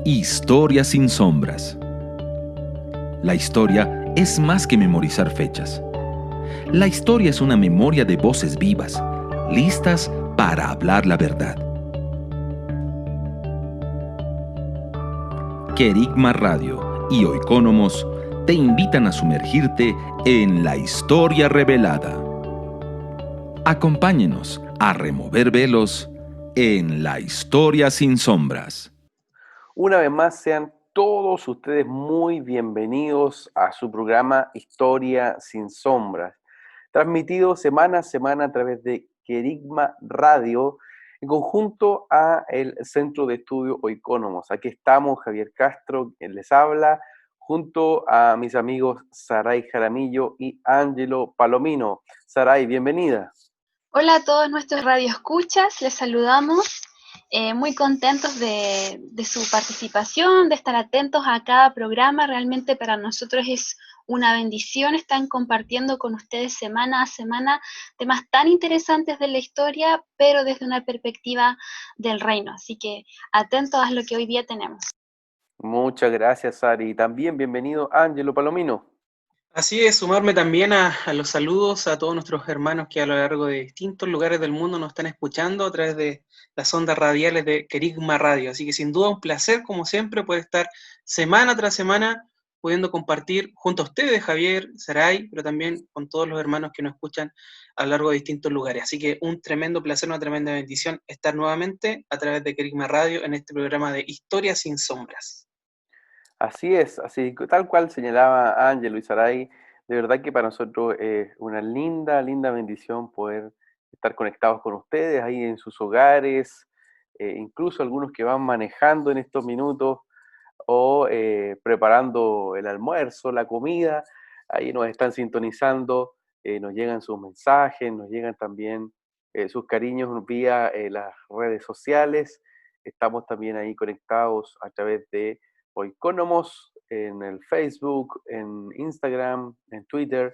Historia sin sombras. La historia es más que memorizar fechas. La historia es una memoria de voces vivas, listas para hablar la verdad. Querigma Radio y Oikónomos te invitan a sumergirte en la historia revelada. Acompáñenos a remover velos en la historia sin sombras. Una vez más, sean todos ustedes muy bienvenidos a su programa Historia sin Sombras, transmitido semana a semana a través de Querigma Radio, en conjunto a el Centro de Estudio Oikónomos. Aquí estamos, Javier Castro, quien les habla, junto a mis amigos Saray Jaramillo y Ángelo Palomino. Saray, bienvenida. Hola a todos nuestros radioescuchas, les saludamos. Muy contentos de su participación, de estar atentos a cada programa. Realmente para nosotros es una bendición estar compartiendo con ustedes semana a semana temas tan interesantes de la historia, pero desde una perspectiva del reino. Así que atentos a lo que hoy día tenemos. Muchas gracias, Sari. Y también bienvenido Ángelo Palomino. Así es, sumarme también a los saludos a todos nuestros hermanos que a lo largo de distintos lugares del mundo nos están escuchando a través de las ondas radiales de Querigma Radio. Así que sin duda un placer, como siempre, poder estar semana tras semana pudiendo compartir junto a ustedes, Javier, Saray, pero también con todos los hermanos que nos escuchan a lo largo de distintos lugares. Así que un tremendo placer, una tremenda bendición estar nuevamente a través de Querigma Radio en este programa de Historia sin Sombras. Así es, así tal cual señalaba Ángelo y Saray, de verdad que para nosotros es una linda, linda bendición poder estar conectados con ustedes ahí en sus hogares, incluso algunos que van manejando en estos minutos o preparando el almuerzo, la comida, ahí nos están sintonizando, nos llegan sus mensajes, nos llegan también sus cariños vía las redes sociales, estamos también ahí conectados a través de Oikónomos en el Facebook, en Instagram, en Twitter,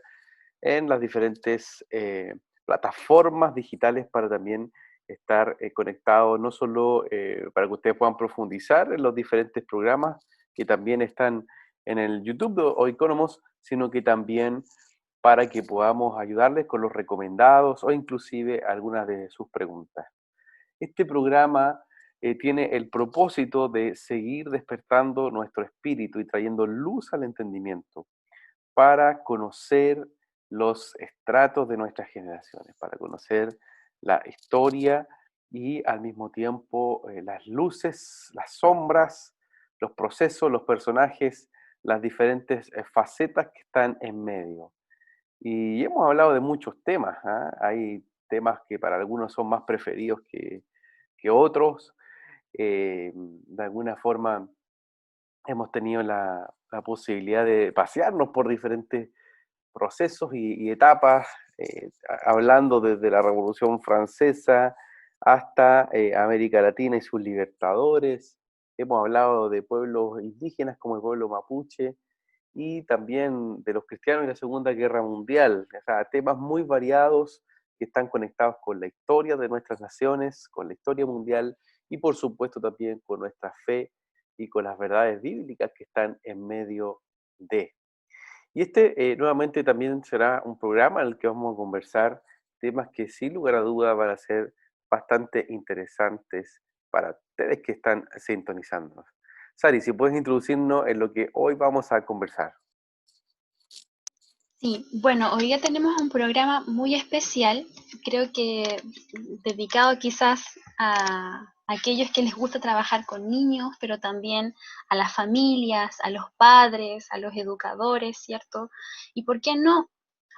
en las diferentes plataformas digitales para también estar conectados, no solo para que ustedes puedan profundizar en los diferentes programas que también están en el YouTube de Oikónomos, sino que también para que podamos ayudarles con los recomendados o inclusive algunas de sus preguntas. Este programa tiene el propósito de seguir despertando nuestro espíritu y trayendo luz al entendimiento para conocer los estratos de nuestras generaciones, para conocer la historia y al mismo tiempo las luces, las sombras, los procesos, los personajes, las diferentes facetas que están en medio. Y hemos hablado de muchos temas, ¿ah? Hay temas que para algunos son más preferidos que otros. De alguna forma hemos tenido la posibilidad de pasearnos por diferentes procesos y etapas, hablando desde la Revolución Francesa hasta América Latina y sus libertadores. Hemos hablado de pueblos indígenas como el pueblo mapuche y también de los cristianos y la Segunda Guerra Mundial. O sea, temas muy variados que están conectados con la historia de nuestras naciones, con la historia mundial y por supuesto también con nuestra fe y con las verdades bíblicas que están en medio de. Y este nuevamente también será un programa en el que vamos a conversar temas que sin lugar a duda van a ser bastante interesantes para ustedes que están sintonizándonos. Sari, si puedes introducirnos en lo que hoy vamos a conversar. Sí, bueno, hoy día tenemos un programa muy especial, creo que dedicado quizás a aquellos que les gusta trabajar con niños, pero también a las familias, a los padres, a los educadores, ¿cierto? Y por qué no,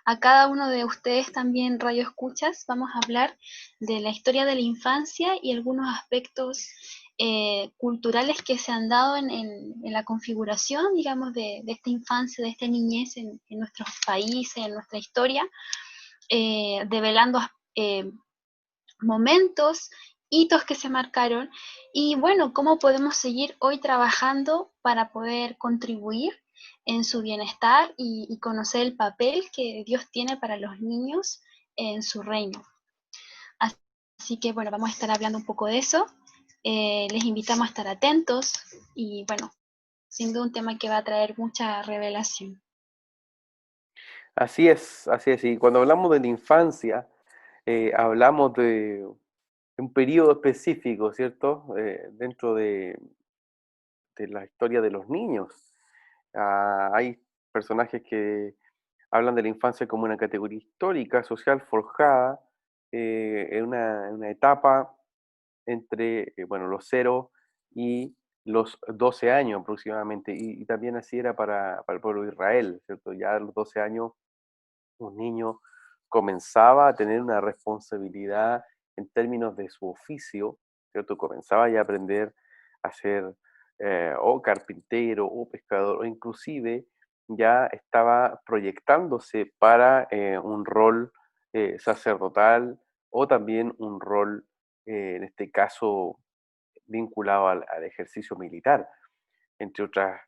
a cada uno de ustedes también radio escuchas, vamos a hablar de la historia de la infancia y algunos aspectos culturales que se han dado en la configuración, digamos, de esta infancia, de esta niñez en nuestros países, en nuestra historia, develando momentos, hitos que se marcaron y bueno, cómo podemos seguir hoy trabajando para poder contribuir en su bienestar y conocer el papel que Dios tiene para los niños en su reino. Así que bueno, vamos a estar hablando un poco de eso. Les invitamos a estar atentos y bueno, sin duda un tema que va a traer mucha revelación. Así es, así es. Y cuando hablamos de la infancia, hablamos de un periodo específico, ¿cierto? Dentro de la historia de los niños. Hay personajes que hablan de la infancia como una categoría histórica, social, forjada en una etapa entre, bueno, los 0 y los 12 años aproximadamente. Y también así era para el pueblo de Israel, ¿cierto? Ya a los 12 años un niño comenzaba a tener una responsabilidad en términos de su oficio, ¿cierto? Comenzaba ya a aprender a ser o carpintero o pescador, o inclusive ya estaba proyectándose para un rol sacerdotal o también un rol, en este caso, vinculado al ejercicio militar, entre otras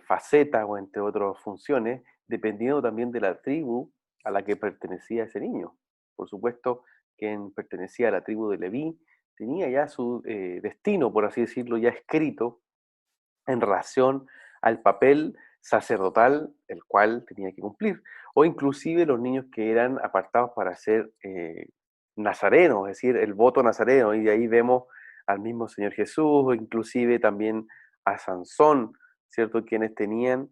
facetas o entre otras funciones, dependiendo también de la tribu a la que pertenecía ese niño. Por supuesto, quien pertenecía a la tribu de Leví tenía ya su destino, por así decirlo, ya escrito en relación al papel sacerdotal el cual tenía que cumplir, o inclusive los niños que eran apartados para ser nazarenos, es decir, el voto nazareno, y de ahí vemos al mismo Señor Jesús, o inclusive también a Sansón, ¿cierto? Quienes tenían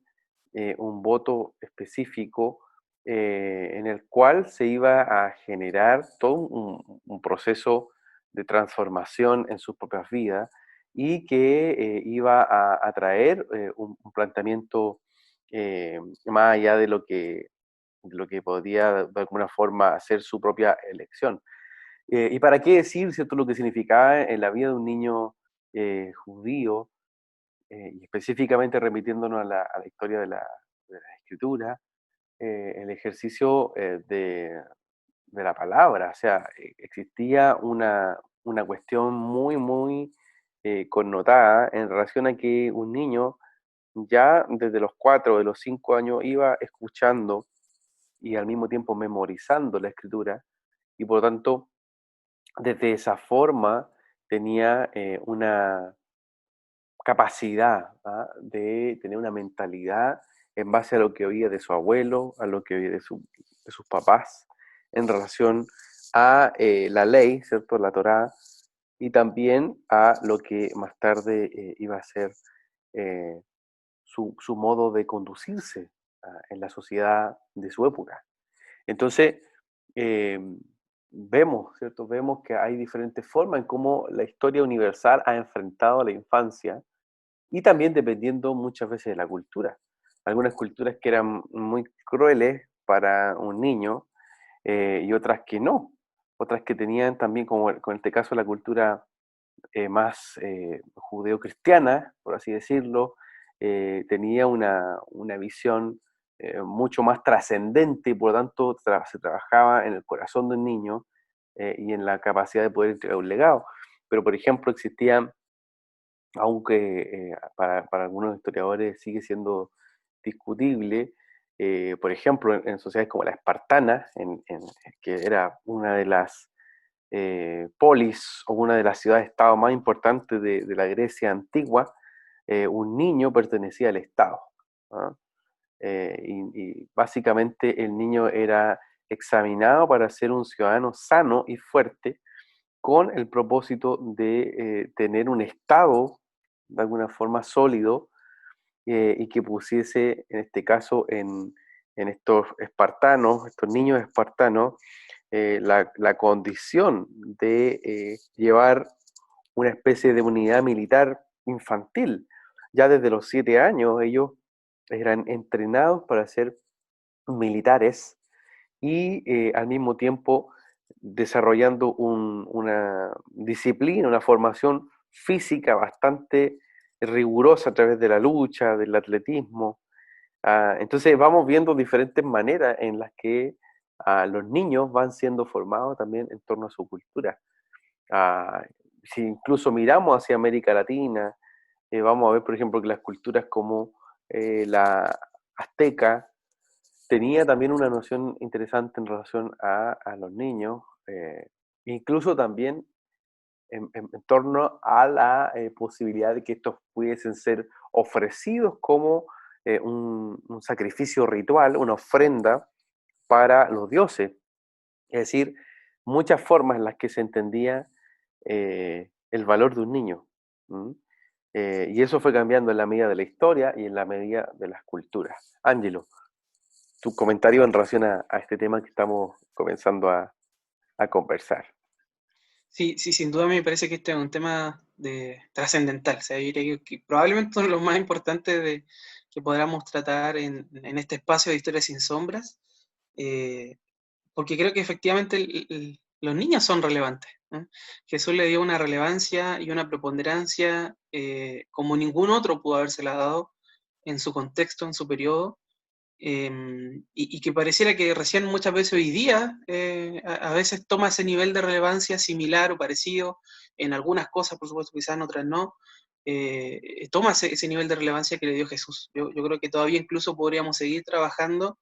un voto específico en el cual se iba a generar todo un proceso de transformación en sus propias vidas, y que iba a traer un planteamiento más allá de lo que podía de alguna forma hacer su propia elección. ¿Y para qué decir, cierto, lo que significaba en la vida de un niño judío, y específicamente remitiéndonos a la historia de la escritura, el ejercicio de la palabra? O sea, existía una cuestión muy, muy connotada en relación a que un niño ya desde los 4 de los 5 años iba escuchando y al mismo tiempo memorizando la escritura, y por lo tanto desde esa forma tenía una capacidad, ¿ah?, de tener una mentalidad en base a lo que oía de su abuelo, a lo que oía de sus papás, en relación a la ley, ¿cierto? La Torá, y también a lo que más tarde iba a ser eh, su modo de conducirse en la sociedad de su época. Entonces, eh, vemos, ¿cierto? Vemos que hay diferentes formas en cómo la historia universal ha enfrentado a la infancia, y también dependiendo muchas veces de la cultura. Algunas culturas que eran muy crueles para un niño y otras que no. Otras que tenían también, como con este caso, la cultura más judeocristiana, por así decirlo, tenía una visión mucho más trascendente, y por lo tanto se trabajaba en el corazón de un niño y en la capacidad de poder entregar un legado. Pero, por ejemplo, existían, aunque para algunos historiadores sigue siendo discutible, por ejemplo, en sociedades como la espartana, que era una de las polis o una de las ciudades-estado más importantes de la Grecia antigua, un niño pertenecía al Estado, ¿ah? Y básicamente el niño era examinado para ser un ciudadano sano y fuerte, con el propósito de tener un Estado de alguna forma sólido, y que pusiese, en este caso, en estos espartanos, estos niños espartanos, la condición de llevar una especie de unidad militar infantil. Ya desde los 7 años ellos eran entrenados para ser militares, y al mismo tiempo desarrollando una disciplina, una formación física bastante rigurosa a través de la lucha, del atletismo. Entonces vamos viendo diferentes maneras en las que los niños van siendo formados también en torno a su cultura. Ah, si incluso miramos hacia América Latina, vamos a ver, por ejemplo, que las culturas como la azteca tenía también una noción interesante en relación a los niños, incluso también en torno a la posibilidad de que estos pudiesen ser ofrecidos como un sacrificio ritual, una ofrenda para los dioses. Es decir, muchas formas en las que se entendía el valor de un niño. ¿Mm? Y eso fue cambiando en la medida de la historia y en la medida de las culturas. Ángelo, tu comentario en relación a este tema que estamos comenzando a conversar. Sí, sí, sin duda me parece que este es un tema trascendental. O sea, yo diría que probablemente uno de los más importantes que podamos tratar en este espacio de Historias sin Sombras, porque creo que efectivamente los niños son relevantes, ¿no? Jesús le dio una relevancia y una preponderancia como ningún otro pudo habérsela dado en su contexto, en su periodo, y que pareciera que recién muchas veces hoy día a veces toma ese nivel de relevancia similar o parecido en algunas cosas, por supuesto, quizás en otras no, toma ese nivel de relevancia que le dio Jesús. Yo creo que todavía incluso podríamos seguir trabajando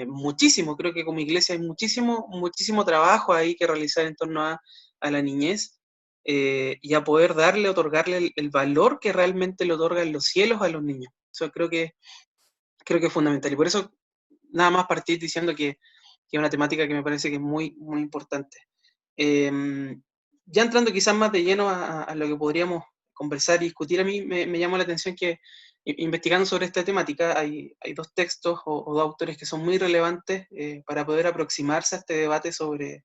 muchísimo, creo que como iglesia hay muchísimo trabajo ahí que realizar en torno a la niñez y a poder otorgarle el valor que realmente le otorgan los cielos a los niños. Eso creo que es fundamental. Y por eso, nada más partir diciendo que es una temática que me parece que es muy importante. Ya entrando quizás más de lleno a lo que podríamos conversar y discutir, a mí me llamó la atención que investigando sobre esta temática hay dos textos o dos autores que son muy relevantes para poder aproximarse a este debate sobre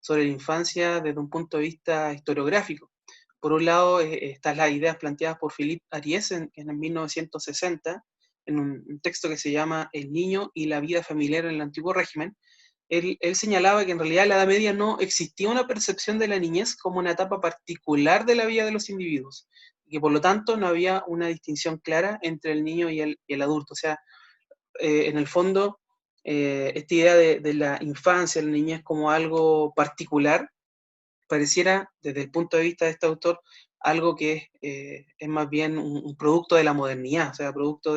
la infancia desde un punto de vista historiográfico. Por un lado, están las ideas planteadas por Philippe Ariès en el 1960, en un texto que se llama El niño y la vida familiar en el antiguo régimen. Él señalaba que en realidad en la Edad Media no existía una percepción de la niñez como una etapa particular de la vida de los individuos, y que por lo tanto no había una distinción clara entre el niño y el adulto. O sea, en el fondo, esta idea de la infancia, la niñez como algo particular, pareciera, desde el punto de vista de este autor, algo que es más bien un producto de la modernidad, o sea, producto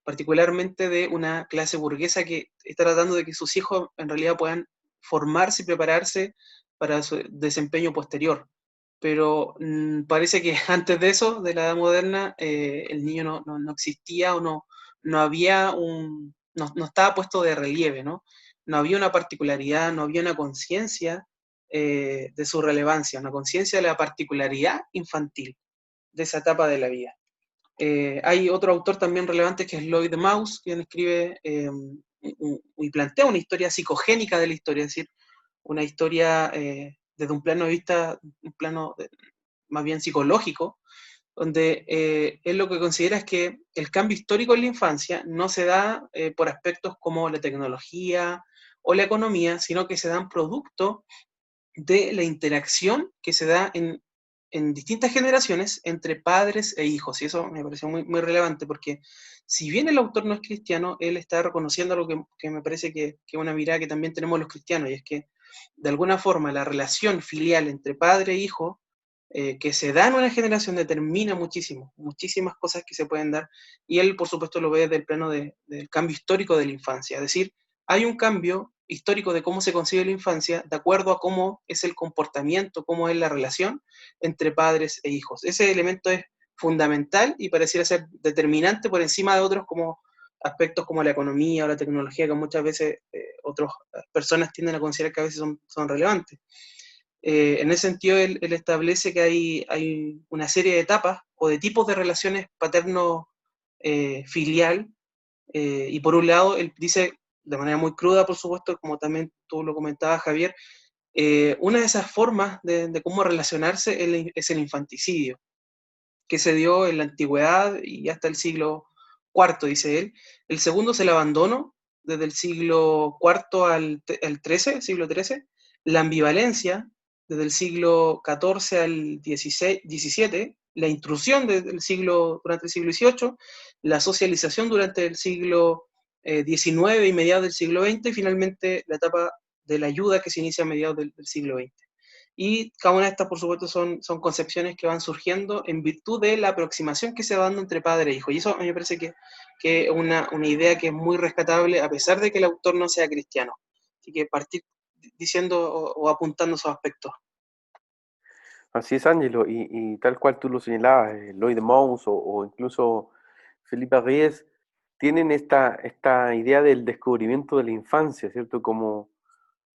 particularmente de una clase burguesa que está tratando de que sus hijos en realidad puedan formarse y prepararse para su desempeño posterior. Pero parece que antes de eso, de la edad moderna, el niño no existía o no había no estaba puesto de relieve, ¿no? No había una particularidad, no había una conciencia de su relevancia, una conciencia de la particularidad infantil de esa etapa de la vida. Hay otro autor también relevante que es Lloyd Mauss, quien escribe y plantea una historia psicogénica de la historia, es decir, una historia desde un plano de vista, más bien psicológico, donde él lo que considera es que el cambio histórico en la infancia no se da por aspectos como la tecnología o la economía, sino que se dan producto de la interacción que se da en distintas generaciones entre padres e hijos. Y eso me pareció muy relevante, porque si bien el autor no es cristiano, él está reconociendo algo que me parece que es una mirada que también tenemos los cristianos, y es que de alguna forma la relación filial entre padre e hijo que se da en una generación determina muchísimas cosas que se pueden dar, y él por supuesto lo ve desde el plano del cambio histórico de la infancia, es decir, hay un cambio histórico de cómo se concibe la infancia de acuerdo a cómo es el comportamiento, cómo es la relación entre padres e hijos. Ese elemento es fundamental y pareciera ser determinante por encima de otros como aspectos como la economía o la tecnología, que muchas veces otras personas tienden a considerar que a veces son relevantes. En ese sentido, él establece que hay una serie de etapas o de tipos de relaciones paterno-filial, y por un lado, él dice, de manera muy cruda, por supuesto, como también tú lo comentabas, Javier, una de esas formas de cómo relacionarse es el infanticidio, que se dio en la antigüedad y hasta el siglo IV, dice él. El segundo es el abandono, desde el siglo IV al XIII, siglo XIII, la ambivalencia, desde el siglo XIV al XVII, la intrusión durante el siglo XVIII, la socialización durante el siglo XIX y mediados del siglo XX, y finalmente la etapa de la ayuda que se inicia a mediados del siglo XX. Y cada una de estas, por supuesto, son concepciones que van surgiendo en virtud de la aproximación que se va dando entre padre e hijo. Y eso a mí me parece que es una idea que es muy rescatable, a pesar de que el autor no sea cristiano. Así que partir diciendo o apuntando esos aspectos. Así es, Ángelo, y tal cual tú lo señalabas, Lloyd Mons o incluso Felipe Ries tienen esta idea del descubrimiento de la infancia, ¿cierto? Como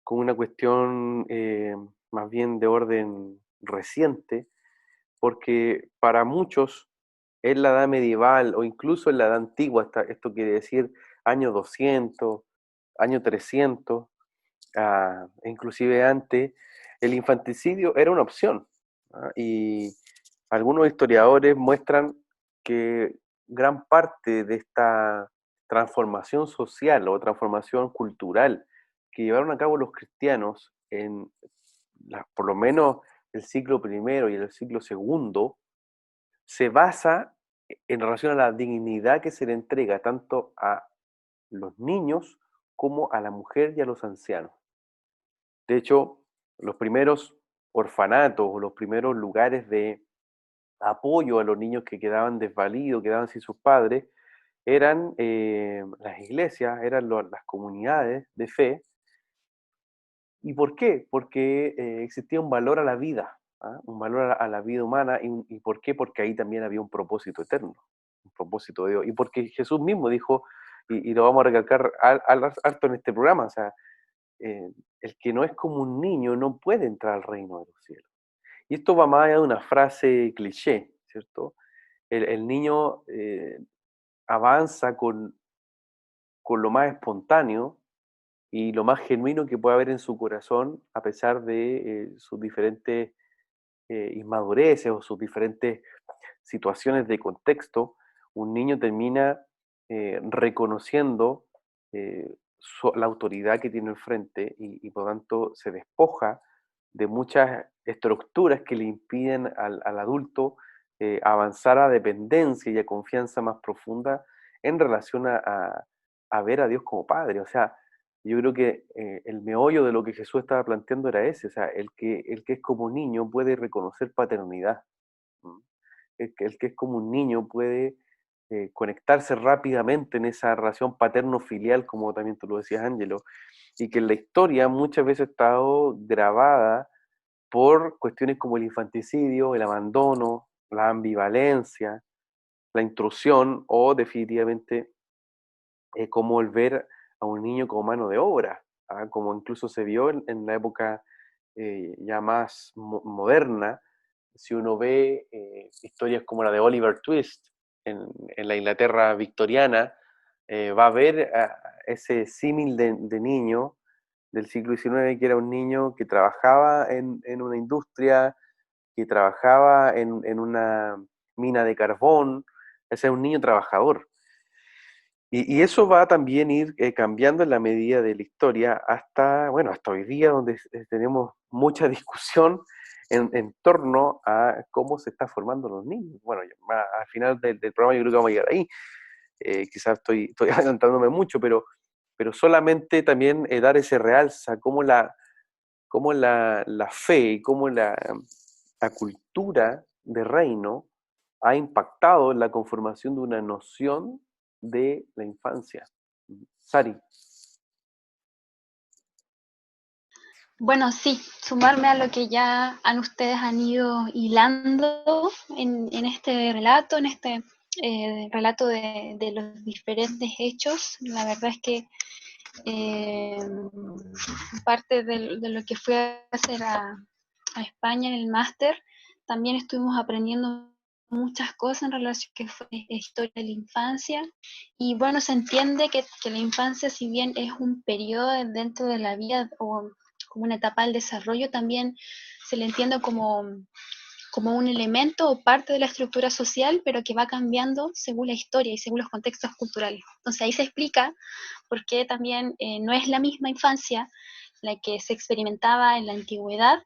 una cuestión más bien de orden reciente, porque para muchos en la edad medieval o incluso en la edad antigua, esto quiere decir año 200, año 300, e inclusive antes, el infanticidio era una opción. Y algunos historiadores muestran que gran parte de esta transformación social o transformación cultural que llevaron a cabo los cristianos en por lo menos el siglo primero y el siglo segundo, se basa en relación a la dignidad que se le entrega tanto a los niños como a la mujer y a los ancianos. De hecho, los primeros orfanatos o los primeros lugares de apoyo a los niños que quedaban desvalidos, quedaban sin sus padres, eran las iglesias, eran las comunidades de fe. ¿Y por qué? Porque existía un valor a la vida, un valor a la vida humana. ¿Y por qué? Porque ahí también había un propósito eterno, un propósito de Dios. Y porque Jesús mismo dijo, y lo vamos a recalcar harto en este programa, o sea, el que no es como un niño no puede entrar al reino de los cielos. Y esto va más allá de una frase cliché, ¿cierto? El niño avanza con lo más espontáneo y lo más genuino que puede haber en su corazón, a pesar de sus diferentes inmadureces o sus diferentes situaciones de contexto. Un niño termina reconociendo la autoridad que tiene enfrente y por lo tanto se despoja de muchas estructuras que le impiden al adulto avanzar a dependencia y a confianza más profunda en relación a ver a Dios como Padre. O sea, yo creo que el meollo de lo que Jesús estaba planteando era ese, o sea, el que es como niño puede reconocer paternidad. ¿M? El que es como un niño puede conectarse rápidamente en esa relación paterno-filial, como también tú lo decías, Ángelo, y que en la historia muchas veces ha estado grabada por cuestiones como el infanticidio, el abandono, la ambivalencia, la intrusión o definitivamente como el ver a un niño como mano de obra, como incluso se vio en la época ya más moderna. Si uno ve historias como la de Oliver Twist en la Inglaterra victoriana, va a ver ese símil de niño del siglo XIX, que era un niño que trabajaba en una industria, que trabajaba en una mina de carbón. Ese es un niño trabajador. Y eso va a también ir cambiando en la medida de la historia hasta, bueno, hasta hoy día, donde tenemos mucha discusión en torno a cómo se están formando los niños. Bueno, al final del programa yo creo que vamos a llegar ahí. Quizás estoy adelantándome mucho, pero solamente también dar ese realza, cómo la fe y cómo la cultura de reino ha impactado en la conformación de una noción de la infancia. Sari. Bueno, sí, sumarme a lo que ya ustedes han ido hilando en este relato, en este relato de los diferentes hechos. La verdad es que eh, parte de lo que fui a hacer a España en el máster, también estuvimos aprendiendo muchas cosas en relación a que fue la historia de la infancia. Y bueno, se entiende que la infancia, si bien es un periodo dentro de la vida o como una etapa del desarrollo, también se le entiende como un elemento o parte de la estructura social, pero que va cambiando según la historia y según los contextos culturales. Entonces ahí se explica por qué también no es la misma infancia la que se experimentaba en la antigüedad,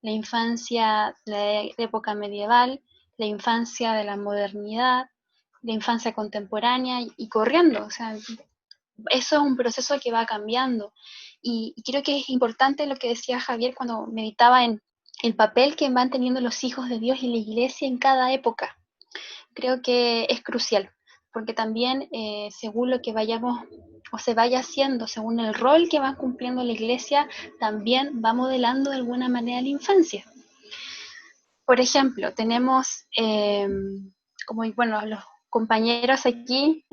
la infancia de la época medieval, la infancia de la modernidad, la infancia contemporánea y corriendo. O sea, eso es un proceso que va cambiando. Y creo que es importante lo que decía Javier cuando meditaba en el papel que van teniendo los hijos de Dios y la iglesia en cada época. Creo que es crucial, porque también según lo que vayamos o se vaya haciendo, según el rol que va cumpliendo la iglesia, también va modelando de alguna manera la infancia. Por ejemplo, tenemos, como bueno, los compañeros aquí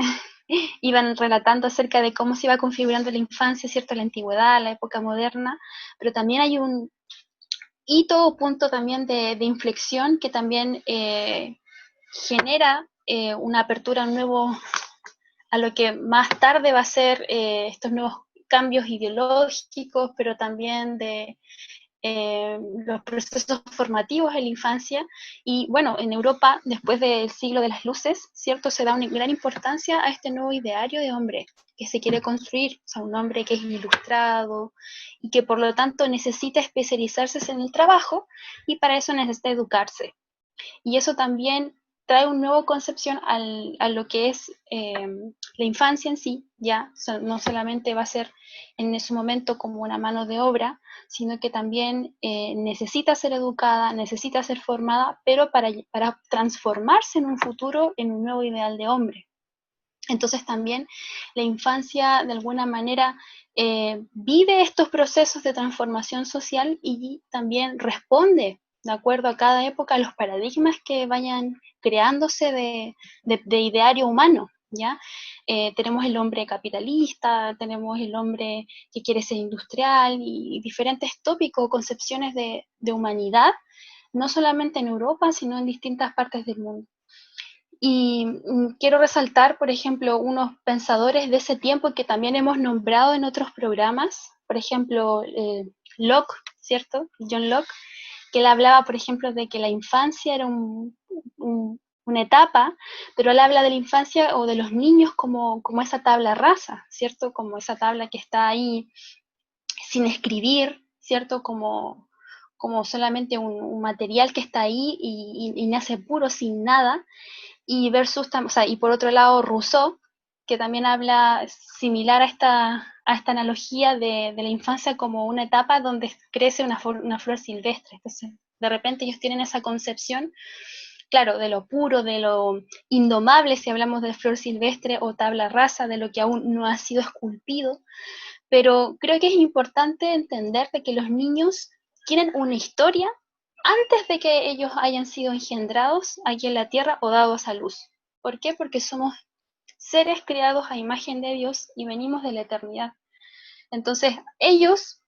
iban relatando acerca de cómo se iba configurando la infancia, ¿cierto? La antigüedad, la época moderna, pero también hay un hito o punto también de inflexión que también genera una apertura a un nuevo, a lo que más tarde va a ser estos nuevos cambios ideológicos, pero también de los procesos formativos en la infancia. Y bueno, en Europa, después del siglo de las luces, ¿cierto? Se da una gran importancia a este nuevo ideario de hombre que se quiere construir, o sea, un hombre que es ilustrado y que por lo tanto necesita especializarse en el trabajo y para eso necesita educarse. Y eso también trae una nueva concepción a lo que es la infancia en sí, ya, o sea, no solamente va a ser en ese momento como una mano de obra, sino que también necesita ser educada, necesita ser formada, pero para transformarse en un futuro en un nuevo ideal de hombre. Entonces también la infancia de alguna manera vive estos procesos de transformación social y también responde de acuerdo a cada época a los paradigmas que vayan creándose de ideario humano, ¿ya? Tenemos el hombre capitalista, tenemos el hombre que quiere ser industrial y diferentes tópicos, concepciones de humanidad, no solamente en Europa, sino en distintas partes del mundo. Y quiero resaltar, por ejemplo, unos pensadores de ese tiempo que también hemos nombrado en otros programas, por ejemplo, Locke, ¿cierto? John Locke, que él hablaba, por ejemplo, de que la infancia era una etapa, pero él habla de la infancia o de los niños como esa tabla rasa, ¿cierto? Como esa tabla que está ahí sin escribir, ¿cierto? Como solamente un material que está ahí y nace puro sin nada y versus, o sea, y por otro lado Rousseau, que también habla similar a esta analogía de la infancia como una etapa donde crece una flor silvestre. Entonces, de repente ellos tienen esa concepción, claro, de lo puro, de lo indomable, si hablamos de flor silvestre o tabla rasa, de lo que aún no ha sido esculpido, pero creo que es importante entender de que los niños quieren una historia antes de que ellos hayan sido engendrados aquí en la tierra o dados a luz. ¿Por qué? Porque somos seres creados a imagen de Dios y venimos de la eternidad. Entonces, ellos,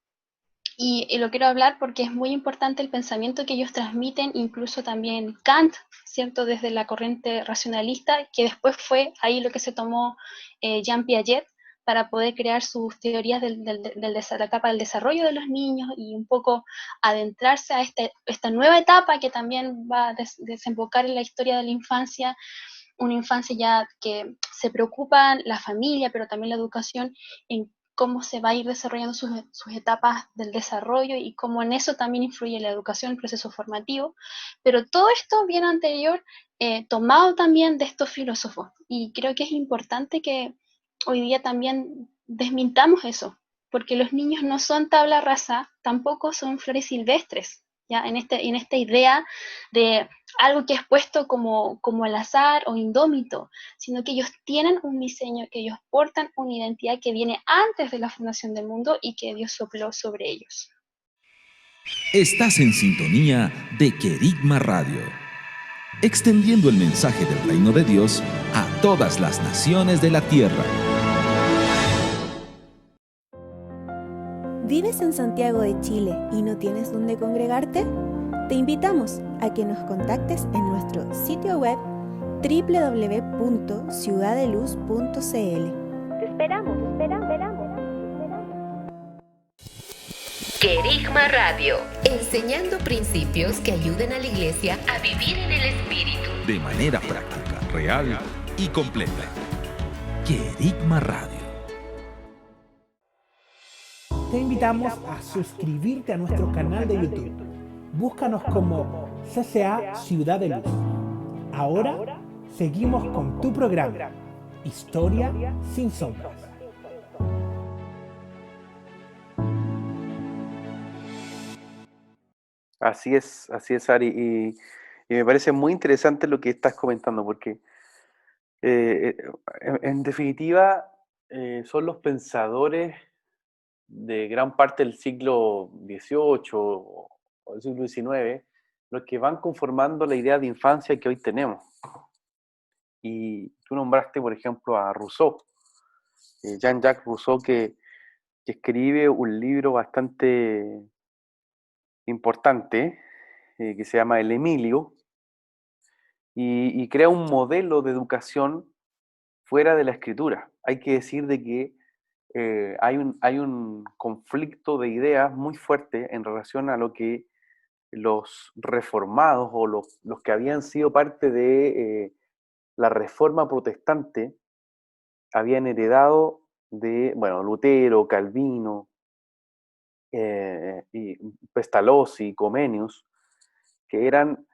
y lo quiero hablar porque es muy importante el pensamiento que ellos transmiten, incluso también Kant, ¿cierto? Desde la corriente racionalista, que después fue ahí lo que se tomó Jean Piaget para poder crear sus teorías de la etapa del desarrollo de los niños y un poco adentrarse a esta nueva etapa que también va a desembocar en la historia de la infancia, una infancia ya que se preocupa la familia, pero también la educación en cómo se va a ir desarrollando sus etapas del desarrollo y cómo en eso también influye la educación, el proceso formativo. Pero todo esto viene anterior, tomado también de estos filósofos. Y creo que es importante que hoy día también desmintamos eso, porque los niños no son tabla rasa, tampoco son flores silvestres, ¿ya? En esta idea de algo que es puesto como al azar o indómito, sino que ellos tienen un diseño, que ellos portan una identidad que viene antes de la fundación del mundo y que Dios sopló sobre ellos. Estás en sintonía de Querigma Radio, extendiendo el mensaje del reino de Dios a todas las naciones de la tierra. ¿Vives en Santiago de Chile y no tienes dónde congregarte? Te invitamos a que nos contactes en nuestro sitio web www.ciudadeluz.cl. Te esperamos. Querigma Radio, enseñando principios que ayuden a la iglesia a vivir en el Espíritu. De manera práctica, real y completa. Querigma Radio. Te invitamos a suscribirte a nuestro canal de YouTube. Búscanos como CCA Ciudad de Luz. Ahora seguimos con tu programa, Historia sin Sombras. Así es, Ari, y me parece muy interesante lo que estás comentando, porque en definitiva son los pensadores de gran parte del siglo XVIII o del siglo XIX los que van conformando la idea de infancia que hoy tenemos. Y tú nombraste, por ejemplo, a Rousseau, Jean-Jacques Rousseau, que escribe un libro bastante importante, que se llama El Emilio, y crea un modelo de educación fuera de la escritura. Hay que decir de que hay un conflicto de ideas muy fuerte en relación a lo que los reformados o los que habían sido parte de la reforma protestante habían heredado de, bueno, Lutero, Calvino, y Pestalozzi, Comenius, que eran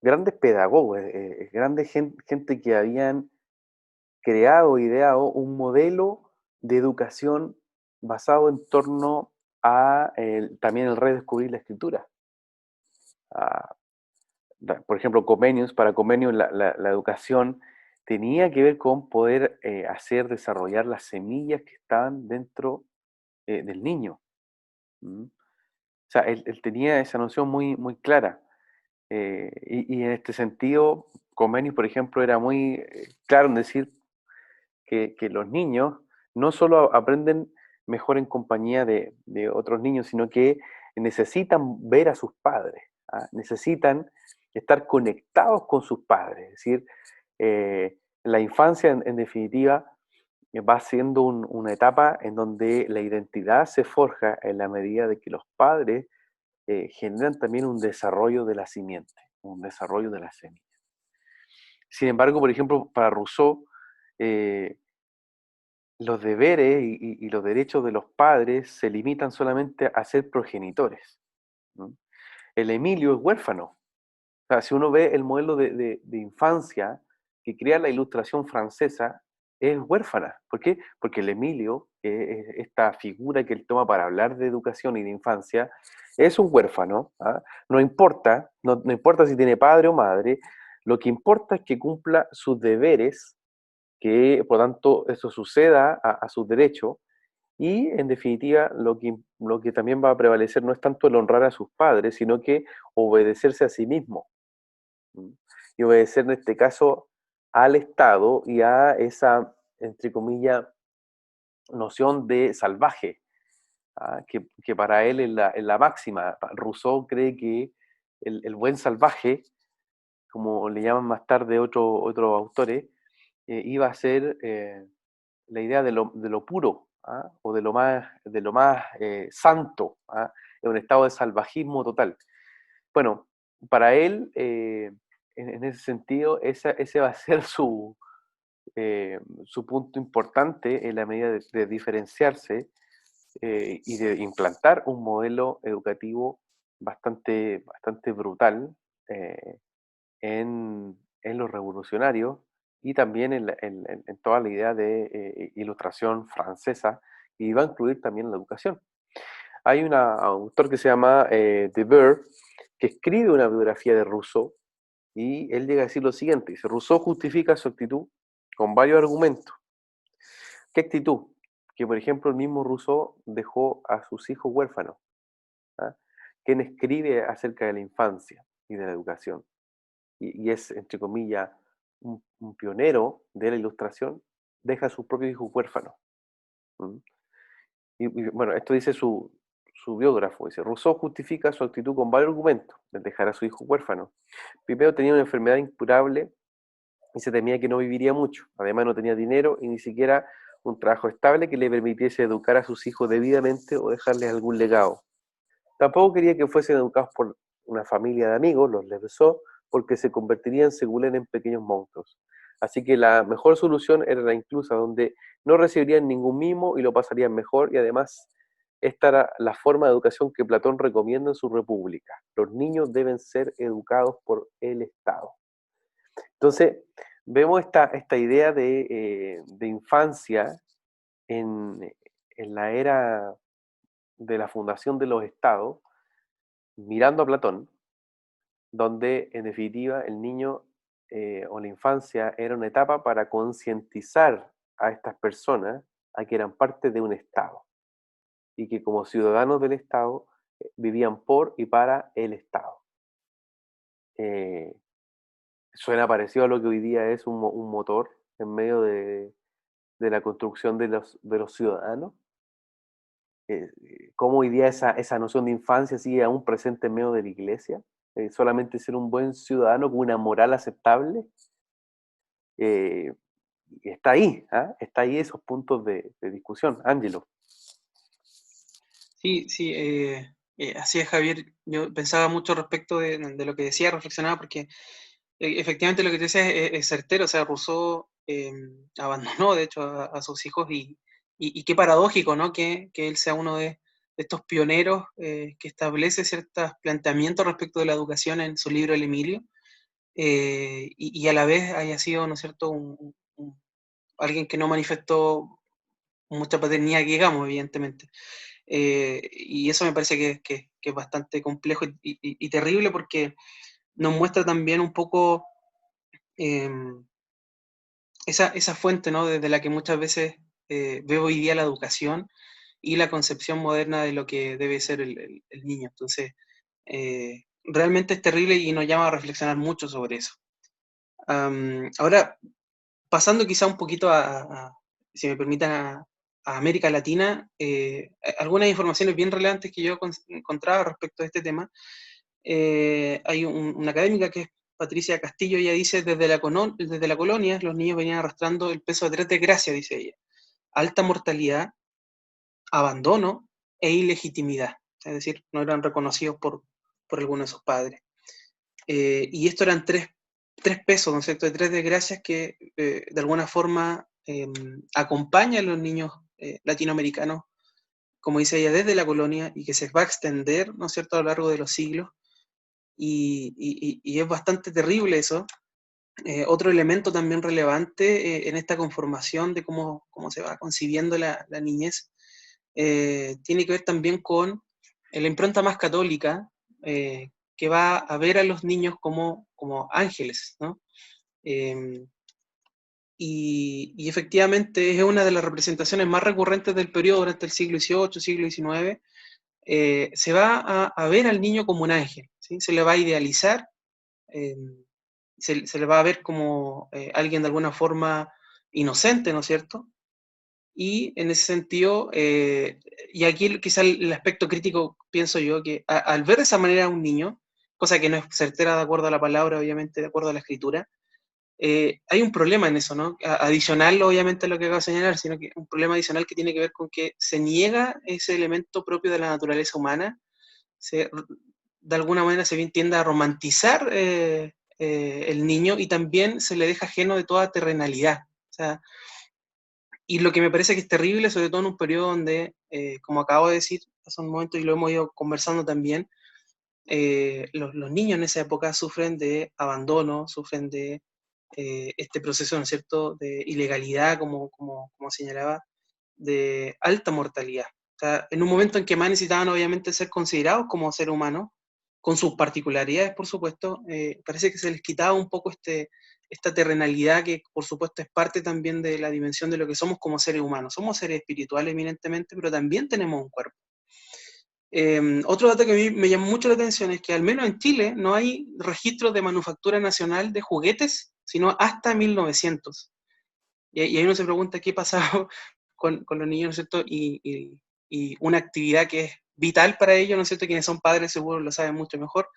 grandes pedagogos, grandes gente que habían creado, ideado un modelo de educación basado en torno a también el redescubrir la escritura. Ah, por ejemplo, Comenius, para Comenius la educación tenía que ver con poder hacer desarrollar las semillas que estaban dentro del niño. ¿Mm? O sea, él tenía esa noción muy, muy clara. Y en este sentido, Comenius, por ejemplo, era muy claro en decir que los niños no solo aprenden mejor en compañía de otros niños, sino que necesitan ver a sus padres, ¿ah? Necesitan estar conectados con sus padres. Es decir, la infancia, en definitiva, va siendo una etapa en donde la identidad se forja en la medida de que los padres generan también un desarrollo de la simiente, un desarrollo de la semilla. Sin embargo, por ejemplo, para Rousseau, eh, los deberes y los derechos de los padres se limitan solamente a ser progenitores. ¿No? El Emilio es huérfano. O sea, si uno ve el modelo de infancia que crea la Ilustración francesa, es huérfana. ¿Por qué? Porque el Emilio, esta figura que él toma para hablar de educación y de infancia, es un huérfano. ¿Ah? No importa, no importa si tiene padre o madre, lo que importa es que cumpla sus deberes, que por tanto eso suceda a sus derechos, y en definitiva lo que también va a prevalecer no es tanto el honrar a sus padres, sino que obedecerse a sí mismo. ¿Mm? Y obedecer en este caso al Estado y a esa, entre comillas, noción de salvaje, ¿ah? Que para él es la máxima. Rousseau cree que el buen salvaje, como le llaman más tarde otros autores, iba a ser la idea de lo puro, ¿ah? O de lo más santo, ¿ah? En un estado de salvajismo total. Bueno, para él, en ese sentido, ese va a ser su punto importante en la medida de diferenciarse y de implantar un modelo educativo bastante brutal eh, en los revolucionarios y también en toda la idea de ilustración francesa, y va a incluir también la educación. Hay un autor que se llama Debord, que escribe una biografía de Rousseau, y él llega a decir lo siguiente: dice, Rousseau justifica su actitud con varios argumentos. ¿Qué actitud? Que, por ejemplo, el mismo Rousseau dejó a sus hijos huérfanos, ¿ah? Quien escribe acerca de la infancia y de la educación, y es, entre comillas, un pionero de la ilustración, deja a sus propios hijos huérfanos. ¿Mm? Y, bueno, esto dice su biógrafo, dice, Rousseau justifica su actitud con varios argumentos de dejar a su hijo huérfano. Primero, tenía una enfermedad incurable y se temía que no viviría mucho. Además, no tenía dinero y ni siquiera un trabajo estable que le permitiese educar a sus hijos debidamente o dejarles algún legado. Tampoco quería que fuesen educados por una familia de amigos, los Leveson, porque se convertirían, según él, en pequeños monstruos. Así que la mejor solución era la inclusa, donde no recibirían ningún mimo y lo pasarían mejor, y además esta era la forma de educación que Platón recomienda en su República. Los niños deben ser educados por el Estado. Entonces, vemos esta idea de infancia en, en la era de la fundación de los estados, mirando a Platón, donde en definitiva el niño o la infancia era una etapa para concientizar a estas personas a que eran parte de un Estado y que como ciudadanos del Estado vivían por y para el Estado. eh, suena parecido a lo que hoy día es un motor en medio de la construcción de los ciudadanos. Cómo hoy día esa noción de infancia sigue aún presente en medio de la iglesia. Solamente ser un buen ciudadano con una moral aceptable. eh, Está ahí, ¿ah? Está ahí esos puntos de discusión. Ángelo. Sí, sí, así es, Javier. Yo pensaba mucho respecto de lo que decía, reflexionaba, porque efectivamente lo que te decía es certero. O sea, Rousseau abandonó, de hecho, a sus hijos, y qué paradójico, ¿no? Que él sea uno de estos pioneros que establece ciertos planteamientos respecto de la educación en su libro El Emilio, y a la vez haya sido, ¿no es cierto?, alguien que no manifestó mucha paternidad, que digamos, evidentemente. Y eso me parece que es bastante complejo y terrible, porque nos muestra también un poco esa fuente, ¿no?, desde la que muchas veces veo hoy día la educación y la concepción moderna de lo que debe ser el niño. Entonces, realmente es terrible y nos llama a reflexionar mucho sobre eso. Ahora, pasando quizá un poquito si me permitan, a América Latina, algunas informaciones bien relevantes que yo encontraba respecto a este tema. Hay una académica que es Patricia Castillo. Ella dice: desde la colonia los niños venían arrastrando el peso de 3 desgracias, dice ella: alta mortalidad, abandono e ilegitimidad. Es decir, no eran reconocidos por alguno de sus padres. Y esto eran tres pesos, ¿no es cierto?, de 3 desgracias que de alguna forma acompañan a los niños latinoamericanos, como dice ella, desde la colonia, y que se va a extender, ¿no es cierto?, a lo largo de los siglos. Y es bastante terrible eso. Otro elemento también relevante en esta conformación de cómo se va concibiendo la niñez tiene que ver también con la impronta más católica, que va a ver a los niños como ángeles, ¿no? Y efectivamente es una de las representaciones más recurrentes del periodo durante el siglo XVIII, siglo XIX. Se va a ver al niño como un ángel, ¿sí? Se le va a idealizar, eh, se le va a ver como alguien de alguna forma inocente, ¿no es cierto? Y en ese sentido, y aquí quizá el aspecto crítico, pienso yo, que al ver de esa manera a un niño, cosa que no es certera de acuerdo a la palabra, obviamente, de acuerdo a la escritura, hay un problema en eso, ¿no? Adicional, obviamente, a lo que acabo de señalar, sino que un problema adicional que tiene que ver con que se niega ese elemento propio de la naturaleza humana. De alguna manera se tiende a romantizar el niño, y también se le deja ajeno de toda terrenalidad. O sea, y lo que me parece que es terrible, sobre todo en un periodo donde, como acabo de decir hace un momento y lo hemos ido conversando también, los niños en esa época sufren de abandono, sufren de este proceso, ¿no es cierto?, de ilegalidad, como señalaba, de alta mortalidad. O sea, en un momento en que más necesitaban, obviamente, ser considerados como seres humanos, con sus particularidades, por supuesto, parece que se les quitaba un poco esta terrenalidad, que por supuesto es parte también de la dimensión de lo que somos como seres humanos. Somos seres espirituales eminentemente, pero también tenemos un cuerpo. Otro dato que a mí me llamó mucho la atención es que al menos en Chile no hay registros de manufactura nacional de juguetes, sino hasta 1900. Y ahí uno se pregunta qué pasaba con los niños, ¿no es cierto? Y una actividad que es vital para ellos, ¿no es cierto? Quienes son padres seguro lo saben mucho mejor,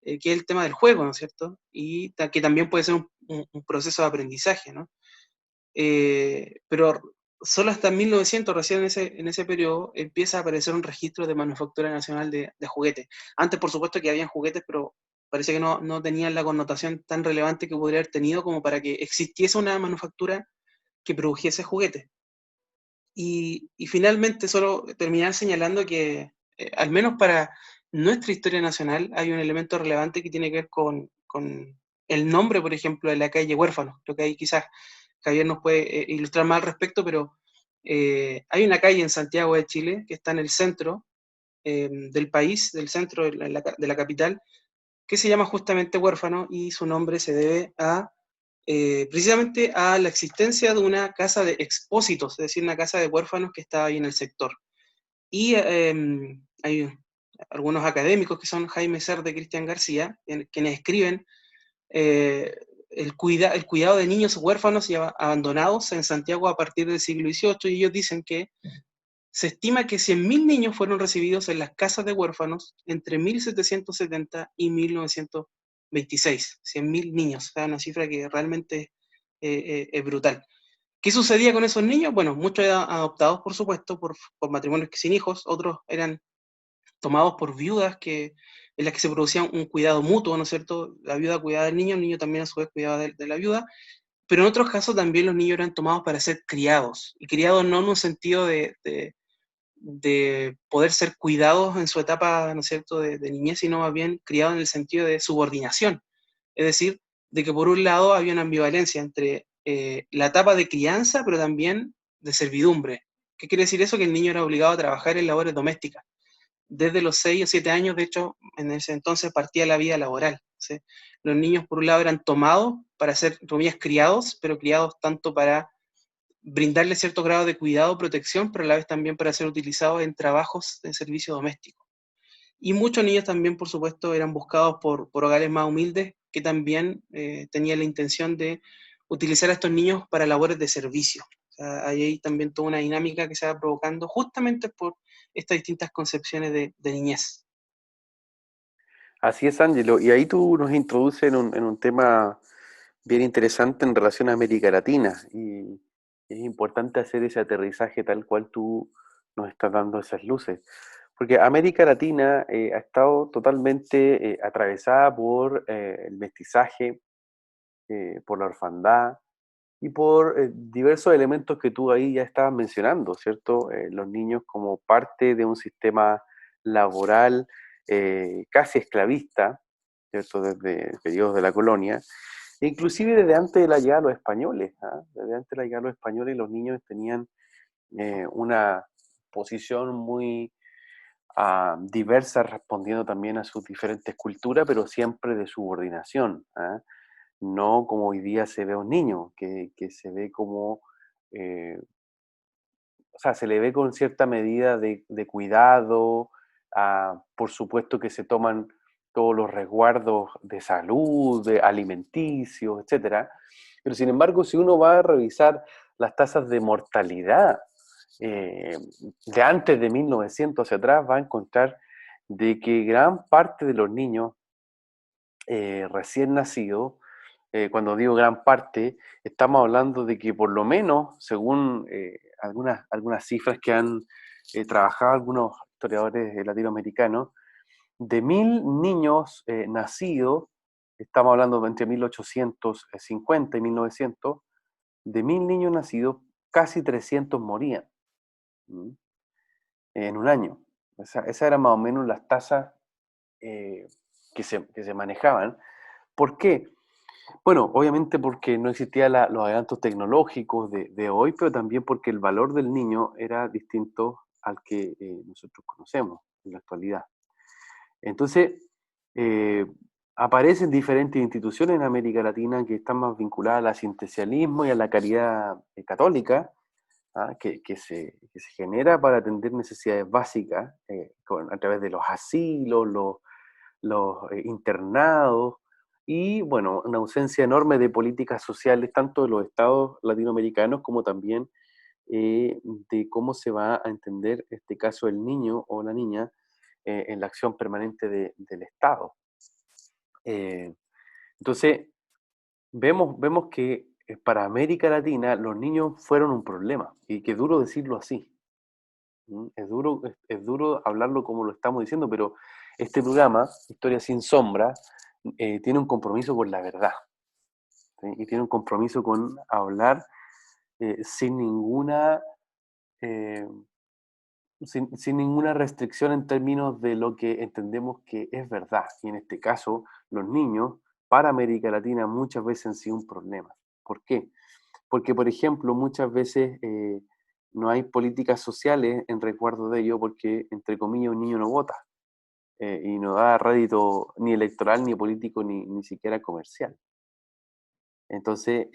que es el tema del juego, ¿no es cierto? Y que también puede ser un proceso de aprendizaje, ¿no? Pero solo hasta 1900, recién en ese periodo, empieza a aparecer un registro de manufactura nacional de juguetes. Antes, por supuesto, que habían juguetes, pero parece que no tenían la connotación tan relevante que podría haber tenido como para que existiese una manufactura que produjese juguetes. Y finalmente, solo terminar señalando que, al menos para nuestra historia nacional, hay un elemento relevante que tiene que ver con el nombre, por ejemplo, de la calle Huérfano. Creo que ahí quizás Javier nos puede ilustrar más al respecto, pero hay una calle en Santiago de Chile que está en el centro del país, del centro de la capital, que se llama justamente Huérfano, y su nombre se debe precisamente a la existencia de una casa de expósitos, es decir, una casa de huérfanos que estaba ahí en el sector. Y hay algunos académicos que son Jaime Cerda y Cristian García, quienes escriben el cuidado de niños huérfanos y abandonados en Santiago a partir del siglo XVIII, y ellos dicen que se estima que 100.000 niños fueron recibidos en las casas de huérfanos entre 1770 y 1926. 100.000 niños, o sea, una cifra que realmente es brutal. ¿Qué sucedía con esos niños? Bueno, muchos eran adoptados, por supuesto, por matrimonios sin hijos, otros eran tomados por viudas en las que se producía un cuidado mutuo, ¿no es cierto? La viuda cuidaba del niño, el niño también a su vez cuidaba de la viuda, pero en otros casos también los niños eran tomados para ser criados, y criados no en un sentido de poder ser cuidados en su etapa, ¿no es cierto?, de niñez, sino más bien criados en el sentido de subordinación. Es decir, de que por un lado había una ambivalencia entre la etapa de crianza, pero también de servidumbre. ¿Qué quiere decir eso? Que el niño era obligado a trabajar en labores domésticas. Desde los 6 o 7 años, de hecho, en ese entonces partía la vida laboral, ¿sí? Los niños, por un lado, eran tomados para ser, entre comillas, criados, pero criados tanto para brindarle cierto grado de cuidado, protección, pero a la vez también para ser utilizados en trabajos de servicio doméstico. Y muchos niños también, por supuesto, eran buscados por hogares más humildes que también tenían la intención de utilizar a estos niños para labores de servicio. O sea, hay también toda una dinámica que se va provocando justamente por estas distintas concepciones de niñez. Así es, Ángelo. Y ahí tú nos introduces en un tema bien interesante en relación a América Latina. Y es importante hacer ese aterrizaje tal cual tú nos estás dando esas luces. Porque América Latina ha estado totalmente atravesada por el mestizaje, por la orfandad y por diversos elementos que tú ahí ya estabas mencionando, ¿cierto? Los niños como parte de un sistema laboral casi esclavista, ¿cierto? Desde periodos de la colonia, e inclusive desde antes de la llegada de los españoles, ¿ah? Desde antes de la llegada de los españoles los niños tenían una posición muy diversa respondiendo también a sus diferentes culturas, pero siempre de subordinación, ¿ah? No como hoy día se ve a un niño, que se ve como, eh, o sea, se le ve con cierta medida de cuidado, por supuesto que se toman todos los resguardos de salud, de alimenticios, etcétera. Pero sin embargo, si uno va a revisar las tasas de mortalidad eh, de antes de 1900 hacia atrás, va a encontrar de que gran parte de los niños recién nacidos, cuando digo gran parte, estamos hablando de que por lo menos, según algunas cifras que han trabajado algunos historiadores latinoamericanos, de 1.000 niños nacidos, estamos hablando de entre 1850 y 1900, de 1.000 niños nacidos, casi 300 morían en un año. Esas eran más o menos las tasas que se manejaban. ¿Por qué? Bueno, obviamente porque no existían los adelantos tecnológicos de hoy, pero también porque el valor del niño era distinto al que nosotros conocemos en la actualidad. Entonces, eh, aparecen diferentes instituciones en América Latina que están más vinculadas al asistencialismo y a la caridad católica, que se genera para atender necesidades básicas a través de los asilos, los internados y, bueno, una ausencia enorme de políticas sociales, tanto de los estados latinoamericanos como también de cómo se va a entender este caso del niño o la niña en la acción permanente del Estado. Eh, entonces, vemos que para América Latina los niños fueron un problema, y que duro decirlo así. Es duro hablarlo como lo estamos diciendo, pero este programa, Historia sin Sombra, tiene un compromiso con la verdad, ¿sí? Y tiene un compromiso con hablar sin ninguna eh, sin ninguna restricción en términos de lo que entendemos que es verdad. Y en este caso, los niños para América Latina muchas veces han sido un problema. ¿Por qué? Porque, por ejemplo, muchas veces no hay políticas sociales en resguardo de ello porque, entre comillas, un niño no vota y no da rédito ni electoral, ni político, ni siquiera comercial. Entonces,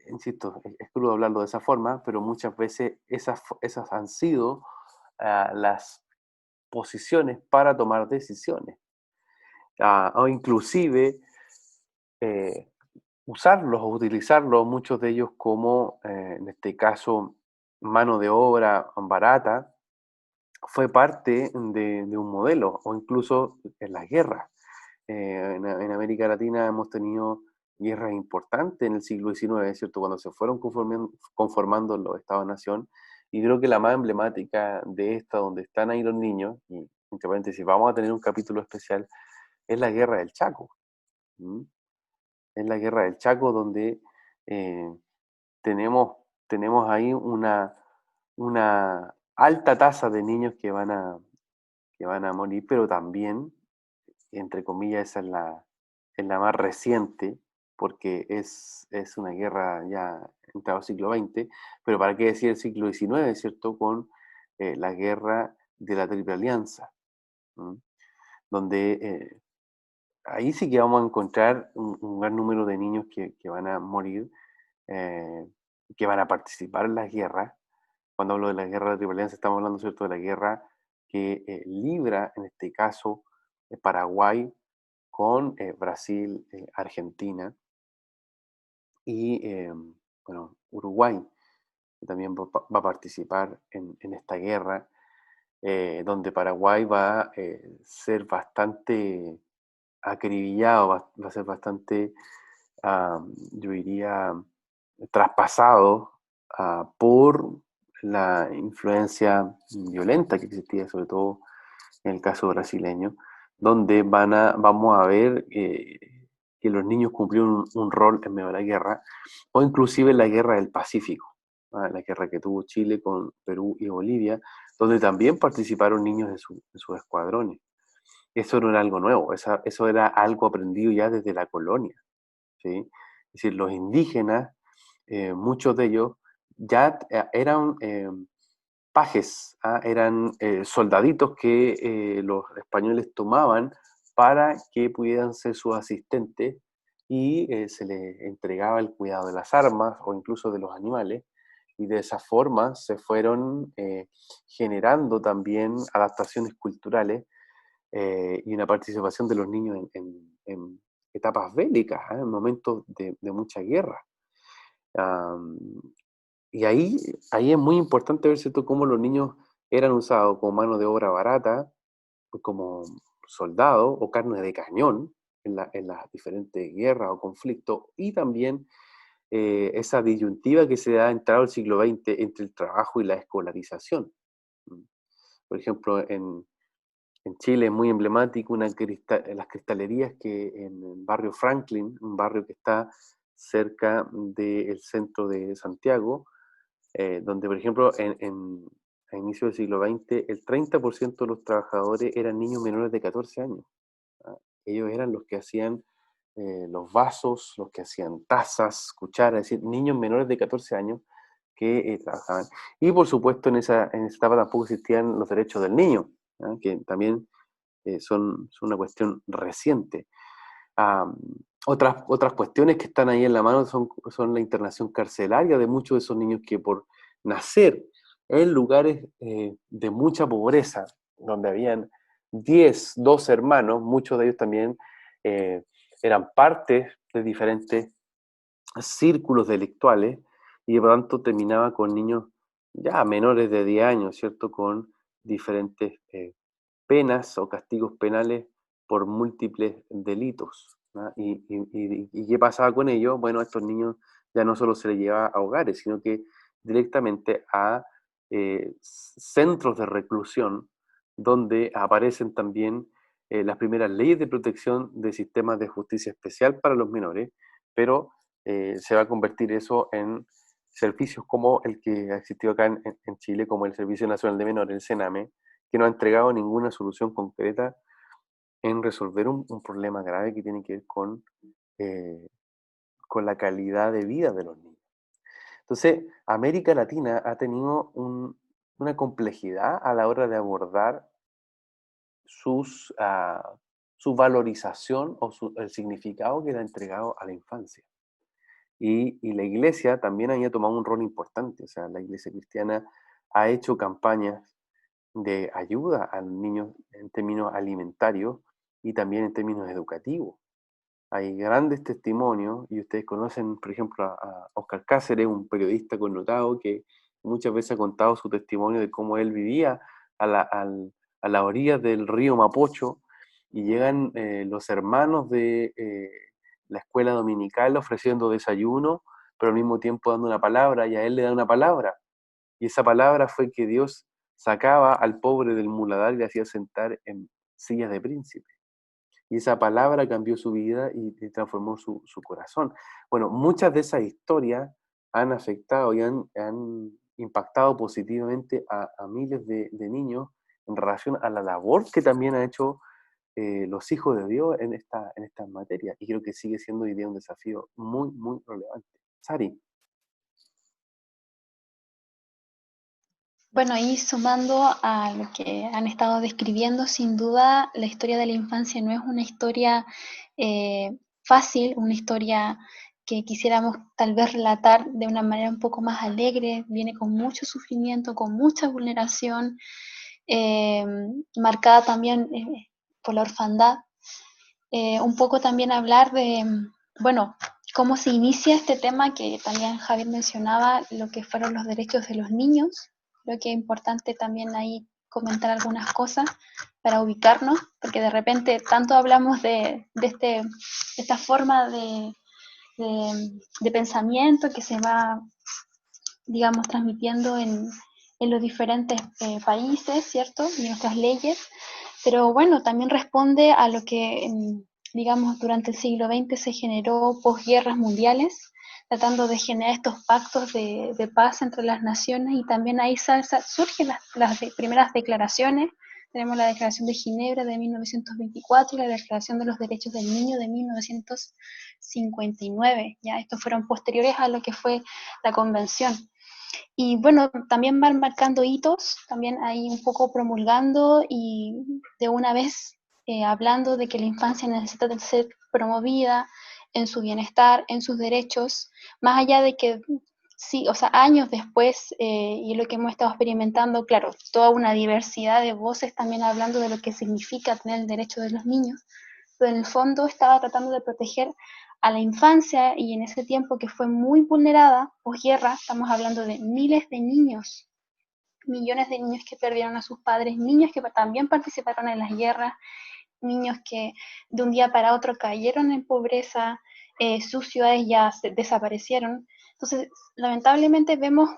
insisto, es crudo hablarlo de esa forma, pero muchas veces esas han sido las posiciones para tomar decisiones, o inclusive usarlos o utilizarlos, muchos de ellos como, en este caso, mano de obra barata, fue parte de un modelo, o incluso en las guerras. En América Latina hemos tenido guerras importantes en el siglo XIX, ¿cierto? Cuando se fueron conformando los Estados-nación, y creo que la más emblemática de esta, donde están ahí los niños, y entre paréntesis, vamos a tener un capítulo especial, es la Guerra del Chaco. ¿Mm? Es la Guerra del Chaco donde eh, tenemos ahí una alta tasa de niños que van a morir, pero también, entre comillas, esa es la más reciente, porque es una guerra ya entrado al siglo XX, pero para qué decir el siglo XIX, ¿cierto? Con la guerra de la Triple Alianza, ¿m? Donde ahí sí que vamos a encontrar un gran número de niños que van a morir, eh, que van a participar en las guerras. Cuando hablo de la guerra de la Triple Alianza, estamos hablando, ¿cierto?, de la guerra que libra, en este caso, Paraguay con Brasil, Argentina y, bueno, Uruguay, que también va a participar en esta guerra, donde Paraguay va a ser bastante acribillado, va a ser bastante, yo diría, traspasado por la influencia violenta que existía, sobre todo en el caso brasileño, donde vamos a ver que los niños cumplieron un rol en medio de la guerra, o inclusive en la guerra del Pacífico, la guerra que tuvo Chile con Perú y Bolivia, donde también participaron niños de sus escuadrones. Eso no era algo nuevo, eso era algo aprendido ya desde la colonia, ¿sí? Es decir, los indígenas, muchos de ellos ya eran pajes, eran soldaditos que los españoles tomaban para que pudieran ser sus asistentes, y se les entregaba el cuidado de las armas o incluso de los animales, y de esa forma se fueron generando también adaptaciones culturales, y una participación de los niños en etapas bélicas, en momentos de mucha guerra. Am, y ahí es muy importante ver, ¿cierto?, cómo los niños eran usados como mano de obra barata, o como soldados o carne de cañón en las diferentes guerras o conflictos, y también esa disyuntiva que se da entrado el siglo XX entre el trabajo y la escolarización. Mm. Por ejemplo, en Chile es muy emblemático las cristalerías que en el barrio Franklin, un barrio que está cerca del centro de Santiago, donde, por ejemplo, a inicios del siglo XX, el 30% de los trabajadores eran niños menores de 14 años. ¿Ah? Ellos eran los que hacían los vasos, los que hacían tazas, cucharas, es decir, niños menores de 14 años que trabajaban. Y por supuesto, en esa etapa tampoco existían los derechos del niño, que también son una cuestión reciente. Am, otras cuestiones que están ahí en la mano son la internación carcelaria de muchos de esos niños que, por nacer en lugares de mucha pobreza, donde habían 10, 12 hermanos, muchos de ellos también eh, eran parte de diferentes círculos delictuales, y por lo tanto terminaba con niños ya menores de 10 años, ¿cierto? Con diferentes penas o castigos penales por múltiples delitos, ¿no? ¿Y qué pasaba con ellos? Bueno, a estos niños ya no solo se les llevaba a hogares, sino que directamente a centros de reclusión, donde aparecen también las primeras leyes de protección de sistemas de justicia especial para los menores, pero se va a convertir eso en servicios como el que ha existido acá en Chile, como el Servicio Nacional de Menores, el CENAME, que no ha entregado ninguna solución concreta en resolver un problema grave que tiene que ver con la calidad de vida de los niños. Entonces, América Latina ha tenido una complejidad a la hora de abordar su valorización o el significado que le ha entregado a la infancia. Y la iglesia también había tomado un rol importante, o sea, la iglesia cristiana ha hecho campañas de ayuda a los niños en términos alimentarios y también en términos educativos. Hay grandes testimonios, y ustedes conocen, por ejemplo, a Oscar Cáceres, un periodista connotado que muchas veces ha contado su testimonio de cómo él vivía a la orilla del río Mapocho, y llegan los hermanos de la escuela dominical ofreciendo desayuno, pero al mismo tiempo dando una palabra, y a él le da una palabra. Y esa palabra fue que Dios sacaba al pobre del muladar y le hacía sentar en sillas de príncipe. Y esa palabra cambió su vida y transformó su corazón. Bueno, muchas de esas historias han afectado y han impactado positivamente a miles de niños en relación a la labor que también han hecho los hijos de Dios en estas materias. Y creo que sigue siendo hoy día un desafío muy, muy relevante. Sari. Bueno, y sumando a lo que han estado describiendo, sin duda la historia de la infancia no es una historia fácil, una historia que quisiéramos tal vez relatar de una manera un poco más alegre, viene con mucho sufrimiento, con mucha vulneración, eh, marcada también por la orfandad. Un poco también hablar de, bueno, cómo se inicia este tema que también Javier mencionaba, lo que fueron los derechos de los niños. Creo que es importante también ahí comentar algunas cosas para ubicarnos, porque de repente tanto hablamos de esta forma de pensamiento que se va, digamos, transmitiendo en los diferentes países, ¿cierto? Y nuestras leyes, pero bueno, también responde a lo que, digamos, durante el siglo XX se generó posguerras mundiales, tratando de generar estos pactos de paz entre las naciones, y también ahí surgen las primeras declaraciones. Tenemos la Declaración de Ginebra de 1924 y la Declaración de los Derechos del Niño de 1959. Ya estos fueron posteriores a lo que fue la convención. Y bueno, también van marcando hitos, también ahí un poco promulgando y de una vez hablando de que la infancia necesita de ser promovida en su bienestar, en sus derechos, más allá de que sí, o sea, años después, y lo que hemos estado experimentando, claro, toda una diversidad de voces también hablando de lo que significa tener el derecho de los niños, pero en el fondo estaba tratando de proteger a la infancia, y en ese tiempo que fue muy vulnerada, posguerra, estamos hablando de miles de niños, millones de niños que perdieron a sus padres, niños que también participaron en las guerras, niños que de un día para otro cayeron en pobreza, sus ciudades ya desaparecieron. Entonces, lamentablemente vemos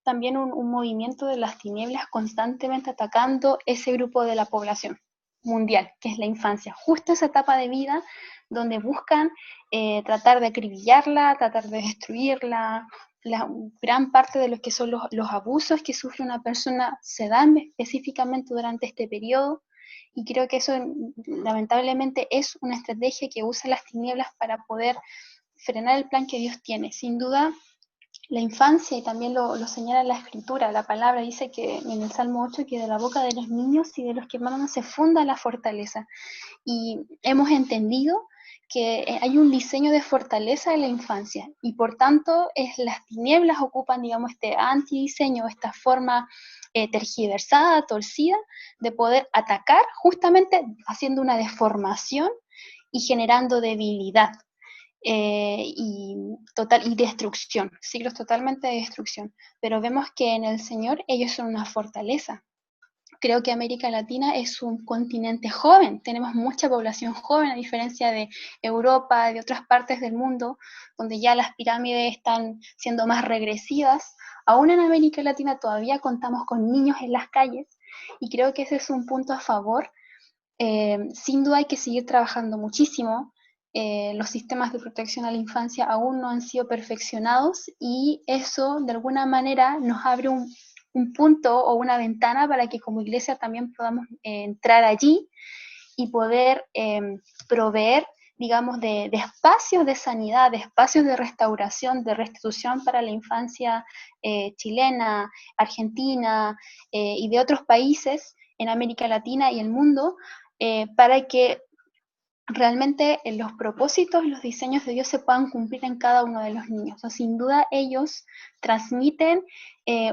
también un movimiento de las tinieblas constantemente atacando ese grupo de la población mundial, que es la infancia, justo esa etapa de vida donde buscan tratar de acribillarla, tratar de destruirla. La gran parte de lo que son los abusos que sufre una persona se dan específicamente durante este periodo, y creo que eso lamentablemente es una estrategia que usa las tinieblas para poder frenar el plan que Dios tiene. Sin duda, la infancia, y también lo señala la escritura, la palabra dice que en el Salmo 8, que de la boca de los niños y de los que maman se funda la fortaleza. Y hemos entendido que hay un diseño de fortaleza en la infancia, y por tanto las tinieblas ocupan, digamos, este antidiseño, esta forma tergiversada, torcida, de poder atacar justamente haciendo una deformación y generando debilidad. Y destrucción, siglos totalmente de destrucción. Pero vemos que en el Señor ellos son una fortaleza. Creo que América Latina es un continente joven, tenemos mucha población joven, a diferencia de Europa, de otras partes del mundo, donde ya las pirámides están siendo más regresivas. Aún en América Latina todavía contamos con niños en las calles, y creo que ese es un punto a favor. Sin duda hay que seguir trabajando muchísimo. Los sistemas de protección a la infancia aún no han sido perfeccionados, y eso de alguna manera nos abre un punto o una ventana para que como iglesia también podamos entrar allí y poder proveer, digamos, de espacios de sanidad, de espacios de restauración, de restitución para la infancia chilena, argentina y de otros países en América Latina y el mundo, para que realmente los propósitos, los diseños de Dios se puedan cumplir en cada uno de los niños. O sea, sin duda ellos transmiten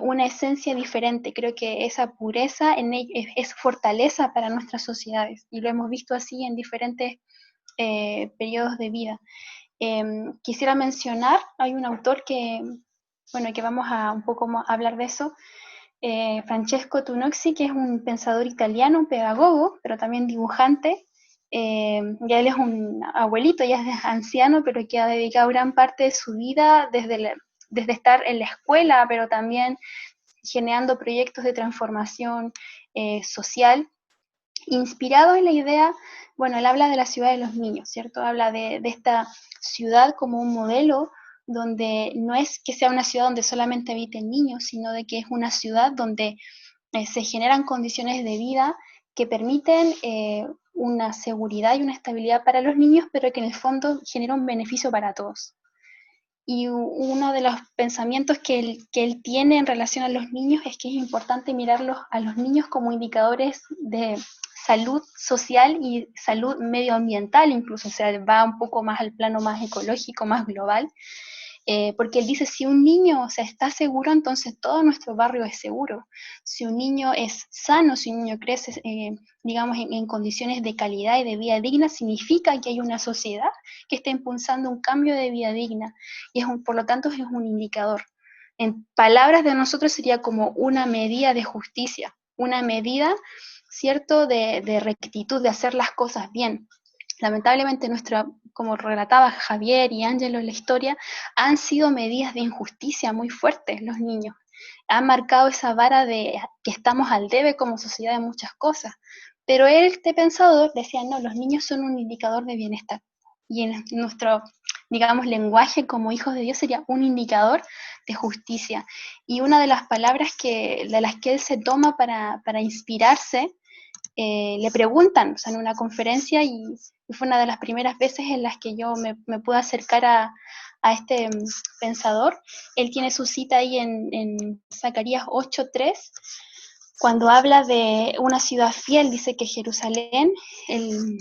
una esencia diferente. Creo que esa pureza en ellos es fortaleza para nuestras sociedades, y lo hemos visto así en diferentes periodos de vida. Quisiera mencionar, hay un autor que vamos a un poco hablar de eso, Francesco Tonucci, que es un pensador italiano, un pedagogo, pero también dibujante. Ya él es un abuelito, ya es anciano, pero que ha dedicado gran parte de su vida desde estar en la escuela, pero también generando proyectos de transformación social, inspirado en la idea, él habla de la ciudad de los niños, ¿cierto? Habla de esta ciudad como un modelo donde no es que sea una ciudad donde solamente habiten niños, sino de que es una ciudad donde se generan condiciones de vida que permiten una seguridad y una estabilidad para los niños, pero que en el fondo genera un beneficio para todos. Y uno de los pensamientos que él tiene en relación a los niños es que es importante mirarlos a los niños como indicadores de salud social y salud medioambiental incluso, o sea, va un poco más al plano más ecológico, más global, porque él dice, si un niño está seguro, entonces todo nuestro barrio es seguro. Si un niño es sano, si un niño crece, digamos, en condiciones de calidad y de vida digna, significa que hay una sociedad que está impulsando un cambio de vida digna, y por lo tanto es un indicador. En palabras de nosotros sería como una medida de justicia, una medida, ¿cierto?, de rectitud, de hacer las cosas bien. Lamentablemente como relataba Javier y Ángelo en la historia, han sido medidas de injusticia muy fuertes los niños. Han marcado esa vara de que estamos al debe como sociedad de muchas cosas. Pero este pensador decía, no, los niños son un indicador de bienestar. Y en nuestro, digamos, lenguaje como hijos de Dios sería un indicador de justicia. Y una de las palabras de las que él se toma para inspirarse, le preguntan, en una conferencia, y fue una de las primeras veces en las que yo me pude acercar a este pensador. Él tiene su cita ahí en Zacarías 8:3, cuando habla de una ciudad fiel, dice que Jerusalén, en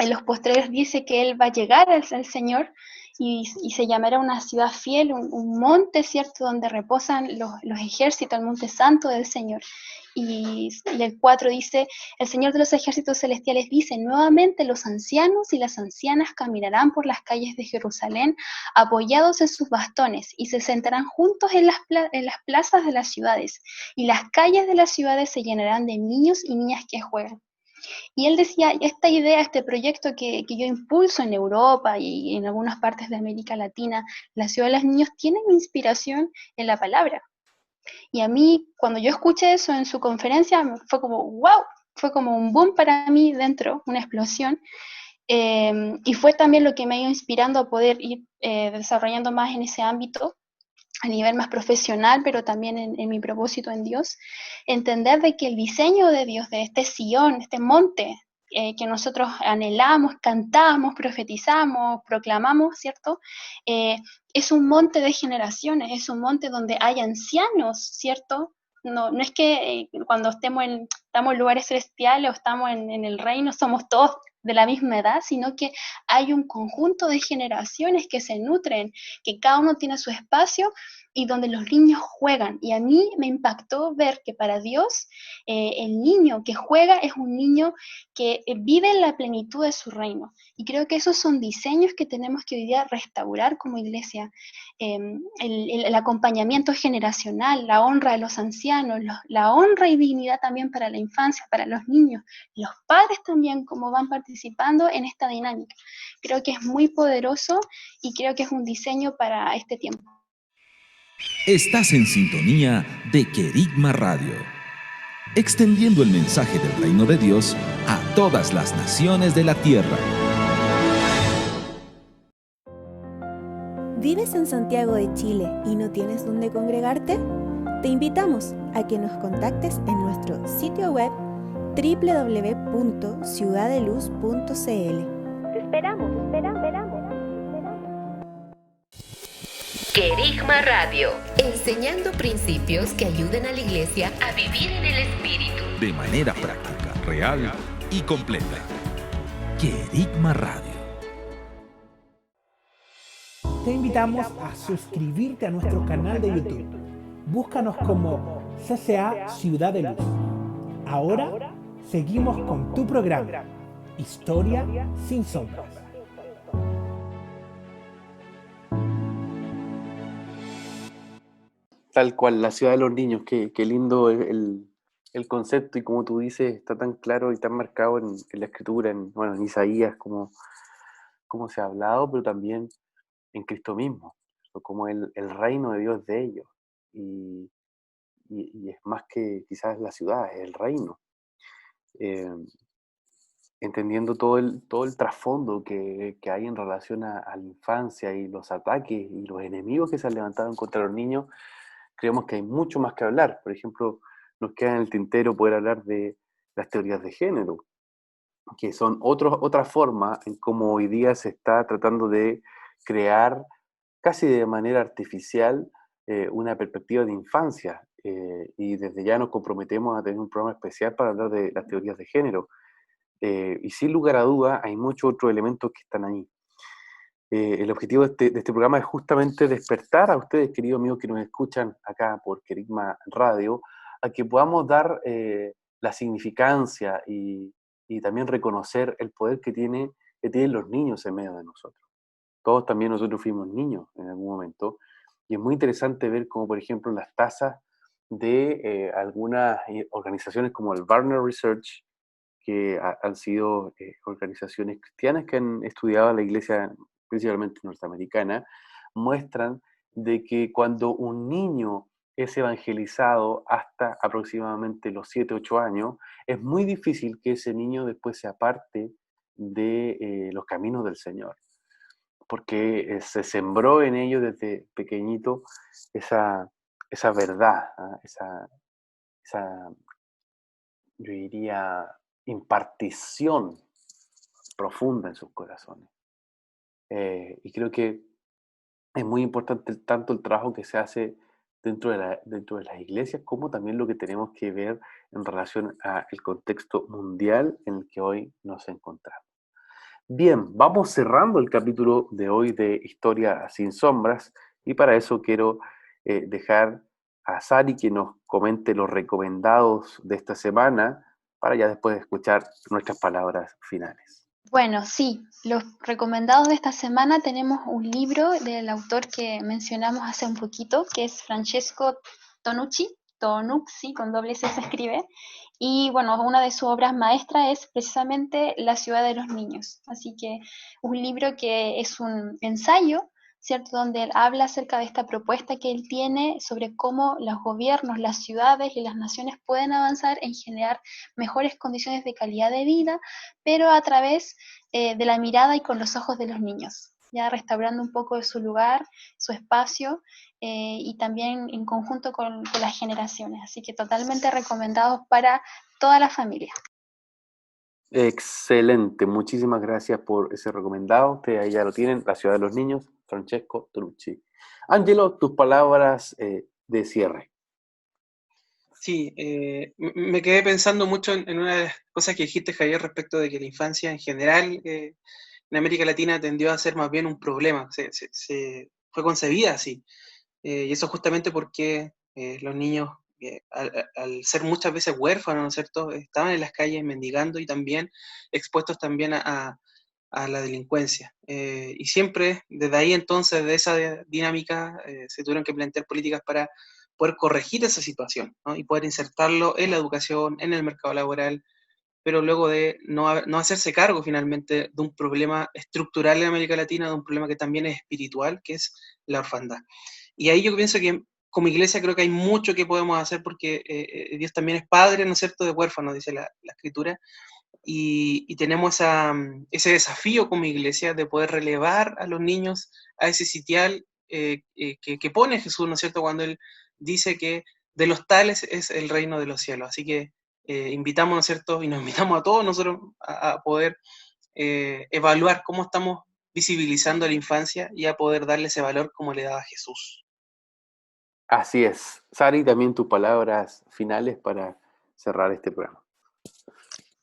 los postreros dice que él va a llegar al Señor, y se llamará una ciudad fiel, un monte, ¿cierto?, donde reposan los ejércitos, el monte santo del Señor. Y el 4 dice, el Señor de los ejércitos celestiales dice, nuevamente los ancianos y las ancianas caminarán por las calles de Jerusalén apoyados en sus bastones, y se sentarán juntos en las plazas de las ciudades, y las calles de las ciudades se llenarán de niños y niñas que juegan. Y él decía, esta idea, este proyecto que yo impulso en Europa y en algunas partes de América Latina, la ciudad de los niños, tiene mi inspiración en la palabra. Y a mí, cuando yo escuché eso en su conferencia, fue como, wow, fue como un boom para mí dentro, una explosión. Y fue también lo que me ha ido inspirando a poder ir desarrollando más en ese ámbito, a nivel más profesional, pero también en mi propósito en Dios, entender de que el diseño de Dios, de este Sion, este monte que nosotros anhelamos, cantamos, profetizamos, proclamamos, ¿cierto? Es un monte de generaciones, es un monte donde hay ancianos, ¿cierto? No es que cuando estamos en lugares celestiales o estamos en el reino somos todos de la misma edad, sino que hay un conjunto de generaciones que se nutren, que cada uno tiene su espacio y donde los niños juegan. Y a mí me impactó ver que para Dios el niño que juega es un niño que vive en la plenitud de su reino. Y creo que esos son diseños que tenemos que hoy día restaurar como iglesia. El acompañamiento generacional, la honra de los ancianos, la honra y dignidad también para la infancia, para los niños, los padres también, como van participando en esta dinámica. Creo que es muy poderoso y creo que es un diseño para este tiempo. Estás en sintonía de Querigma Radio, extendiendo el mensaje del reino de Dios a todas las naciones de la tierra. ¿Vives en Santiago de Chile y no tienes dónde congregarte? Te invitamos a que nos contactes en nuestro sitio web www.ciudadeluz.cl. Te esperamos. Querigma Radio, enseñando principios que ayuden a la iglesia a vivir en el Espíritu. De manera práctica, real y completa. Querigma Radio. Te invitamos a suscribirte a nuestro canal de YouTube. Búscanos como CCA Ciudad de Luz. Ahora seguimos con tu programa, Historia sin Sombras. Tal cual, la ciudad de los niños, qué lindo el concepto, y como tú dices, está tan claro y tan marcado en la escritura, en Isaías, como se ha hablado, pero también en Cristo mismo, ¿no? Como el reino de Dios de ellos, y es más que quizás la ciudad, es el reino. Entendiendo todo el trasfondo que hay en relación a la infancia y los ataques y los enemigos que se han levantado contra los niños, creemos que hay mucho más que hablar. Por ejemplo, nos queda en el tintero poder hablar de las teorías de género, que son otra forma en cómo hoy día se está tratando de crear casi de manera artificial una perspectiva de infancia. Y desde ya nos comprometemos a tener un programa especial para hablar de las teorías de género. Y sin lugar a dudas hay muchos otros elementos que están ahí. El objetivo de este programa es justamente despertar a ustedes, queridos amigos que nos escuchan acá por Querigma Radio, a que podamos dar la significancia y también reconocer el poder que tienen los niños en medio de nosotros. Todos también nosotros fuimos niños en algún momento, y es muy interesante ver cómo, por ejemplo, las tasas de algunas organizaciones como el Barna Research, que han sido organizaciones cristianas que han estudiado a la iglesia principalmente norteamericana, muestran de que cuando un niño es evangelizado hasta aproximadamente los 7, 8 años, es muy difícil que ese niño después se aparte de los caminos del Señor, porque se sembró en ellos desde pequeñito esa verdad, ¿ah? esa, yo diría, impartición profunda en sus corazones. Y creo que es muy importante tanto el trabajo que se hace dentro de las iglesias, como también lo que tenemos que ver en relación al contexto mundial en el que hoy nos encontramos. Bien, vamos cerrando el capítulo de hoy de Historia sin Sombras, y para eso quiero dejar a Sari que nos comente los recomendados de esta semana, para ya después escuchar nuestras palabras finales. Bueno, sí, los recomendados de esta semana tenemos un libro del autor que mencionamos hace un poquito, que es Francesco Tonucci, con doble C se escribe, y bueno, una de sus obras maestras es precisamente La ciudad de los niños, así que un libro que es un ensayo, ¿cierto?, donde él habla acerca de esta propuesta que él tiene sobre cómo los gobiernos, las ciudades y las naciones pueden avanzar en generar mejores condiciones de calidad de vida, pero a través de la mirada y con los ojos de los niños, ya restaurando un poco de su lugar, su espacio, y también en conjunto con las generaciones. Así que totalmente recomendados para toda la familia. Excelente, muchísimas gracias por ese recomendado. Ustedes ahí ya lo tienen, La ciudad de los niños, Francesco Tonucci. Ángelo, tus palabras de cierre. Sí, me quedé pensando mucho en una de las cosas que dijiste, Javier, respecto de que la infancia en general en América Latina tendió a ser más bien un problema, fue concebida así. Y eso justamente porque los niños, al ser muchas veces huérfanos, ¿no es cierto?, estaban en las calles mendigando y también expuestos también a la delincuencia. Y siempre, desde ahí entonces, de esa dinámica, se tuvieron que plantear políticas para poder corregir esa situación, ¿no?, y poder insertarlo en la educación, en el mercado laboral, pero luego de no hacerse cargo finalmente de un problema estructural en América Latina, de un problema que también es espiritual, que es la orfandad. Y ahí yo pienso que como iglesia creo que hay mucho que podemos hacer, porque Dios también es padre, ¿no es cierto?, de huérfanos, dice la Escritura, y tenemos ese desafío como iglesia de poder relevar a los niños a ese sitial que pone Jesús, ¿no es cierto?, cuando Él dice que de los tales es el reino de los cielos. Así que invitamos, ¿no es cierto?, y nos invitamos a todos nosotros a poder evaluar cómo estamos visibilizando a la infancia y a poder darle ese valor como le daba Jesús. Así es. Sari, también tus palabras finales para cerrar este programa.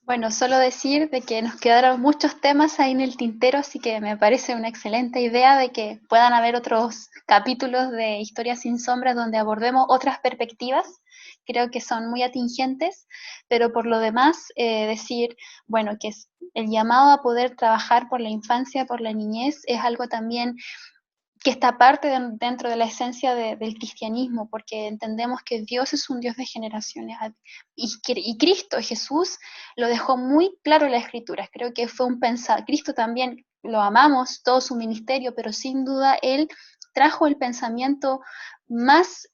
Bueno, solo decir de que nos quedaron muchos temas ahí en el tintero, así que me parece una excelente idea de que puedan haber otros capítulos de Historias sin Sombras donde abordemos otras perspectivas. Creo que son muy atingentes, pero por lo demás, decir, bueno, que el llamado a poder trabajar por la infancia, por la niñez, es algo también que está parte dentro de la esencia del cristianismo, porque entendemos que Dios es un Dios de generaciones y Cristo, Jesús, lo dejó muy claro en las Escrituras. Creo que fue un pensar. Cristo también lo amamos, todo su ministerio, pero sin duda Él trajo el pensamiento más,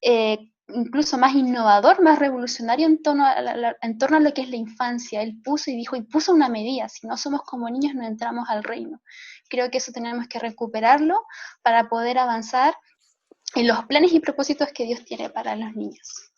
incluso más innovador, más revolucionario en torno a lo que es la infancia. Él puso y dijo, y puso una medida: si no somos como niños, no entramos al reino. Creo que eso tenemos que recuperarlo para poder avanzar en los planes y propósitos que Dios tiene para los niños.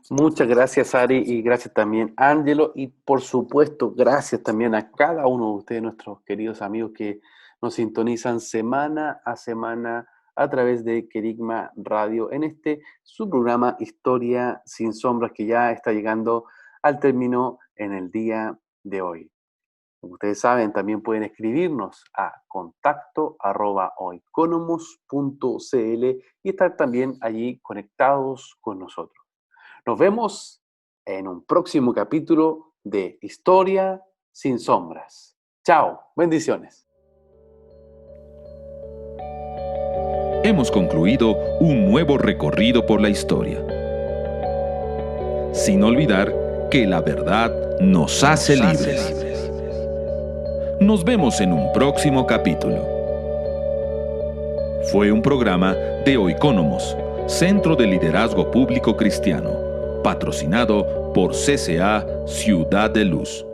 Muchas gracias, Ari, y gracias también, Ángelo, y por supuesto, gracias también a cada uno de ustedes, nuestros queridos amigos que nos sintonizan semana a semana a través de Querigma Radio en su programa Historia sin Sombras, que ya está llegando al término en el día de hoy. Como ustedes saben, también pueden escribirnos a contacto@oikonomos.cl y estar también allí conectados con nosotros. Nos vemos en un próximo capítulo de Historia sin Sombras. Chao, bendiciones. Hemos concluido un nuevo recorrido por la historia. Sin olvidar que la verdad nos hace libres. Nos vemos en un próximo capítulo. Fue un programa de Oikonomos, Centro de Liderazgo Público Cristiano, patrocinado por CCA Ciudad de Luz.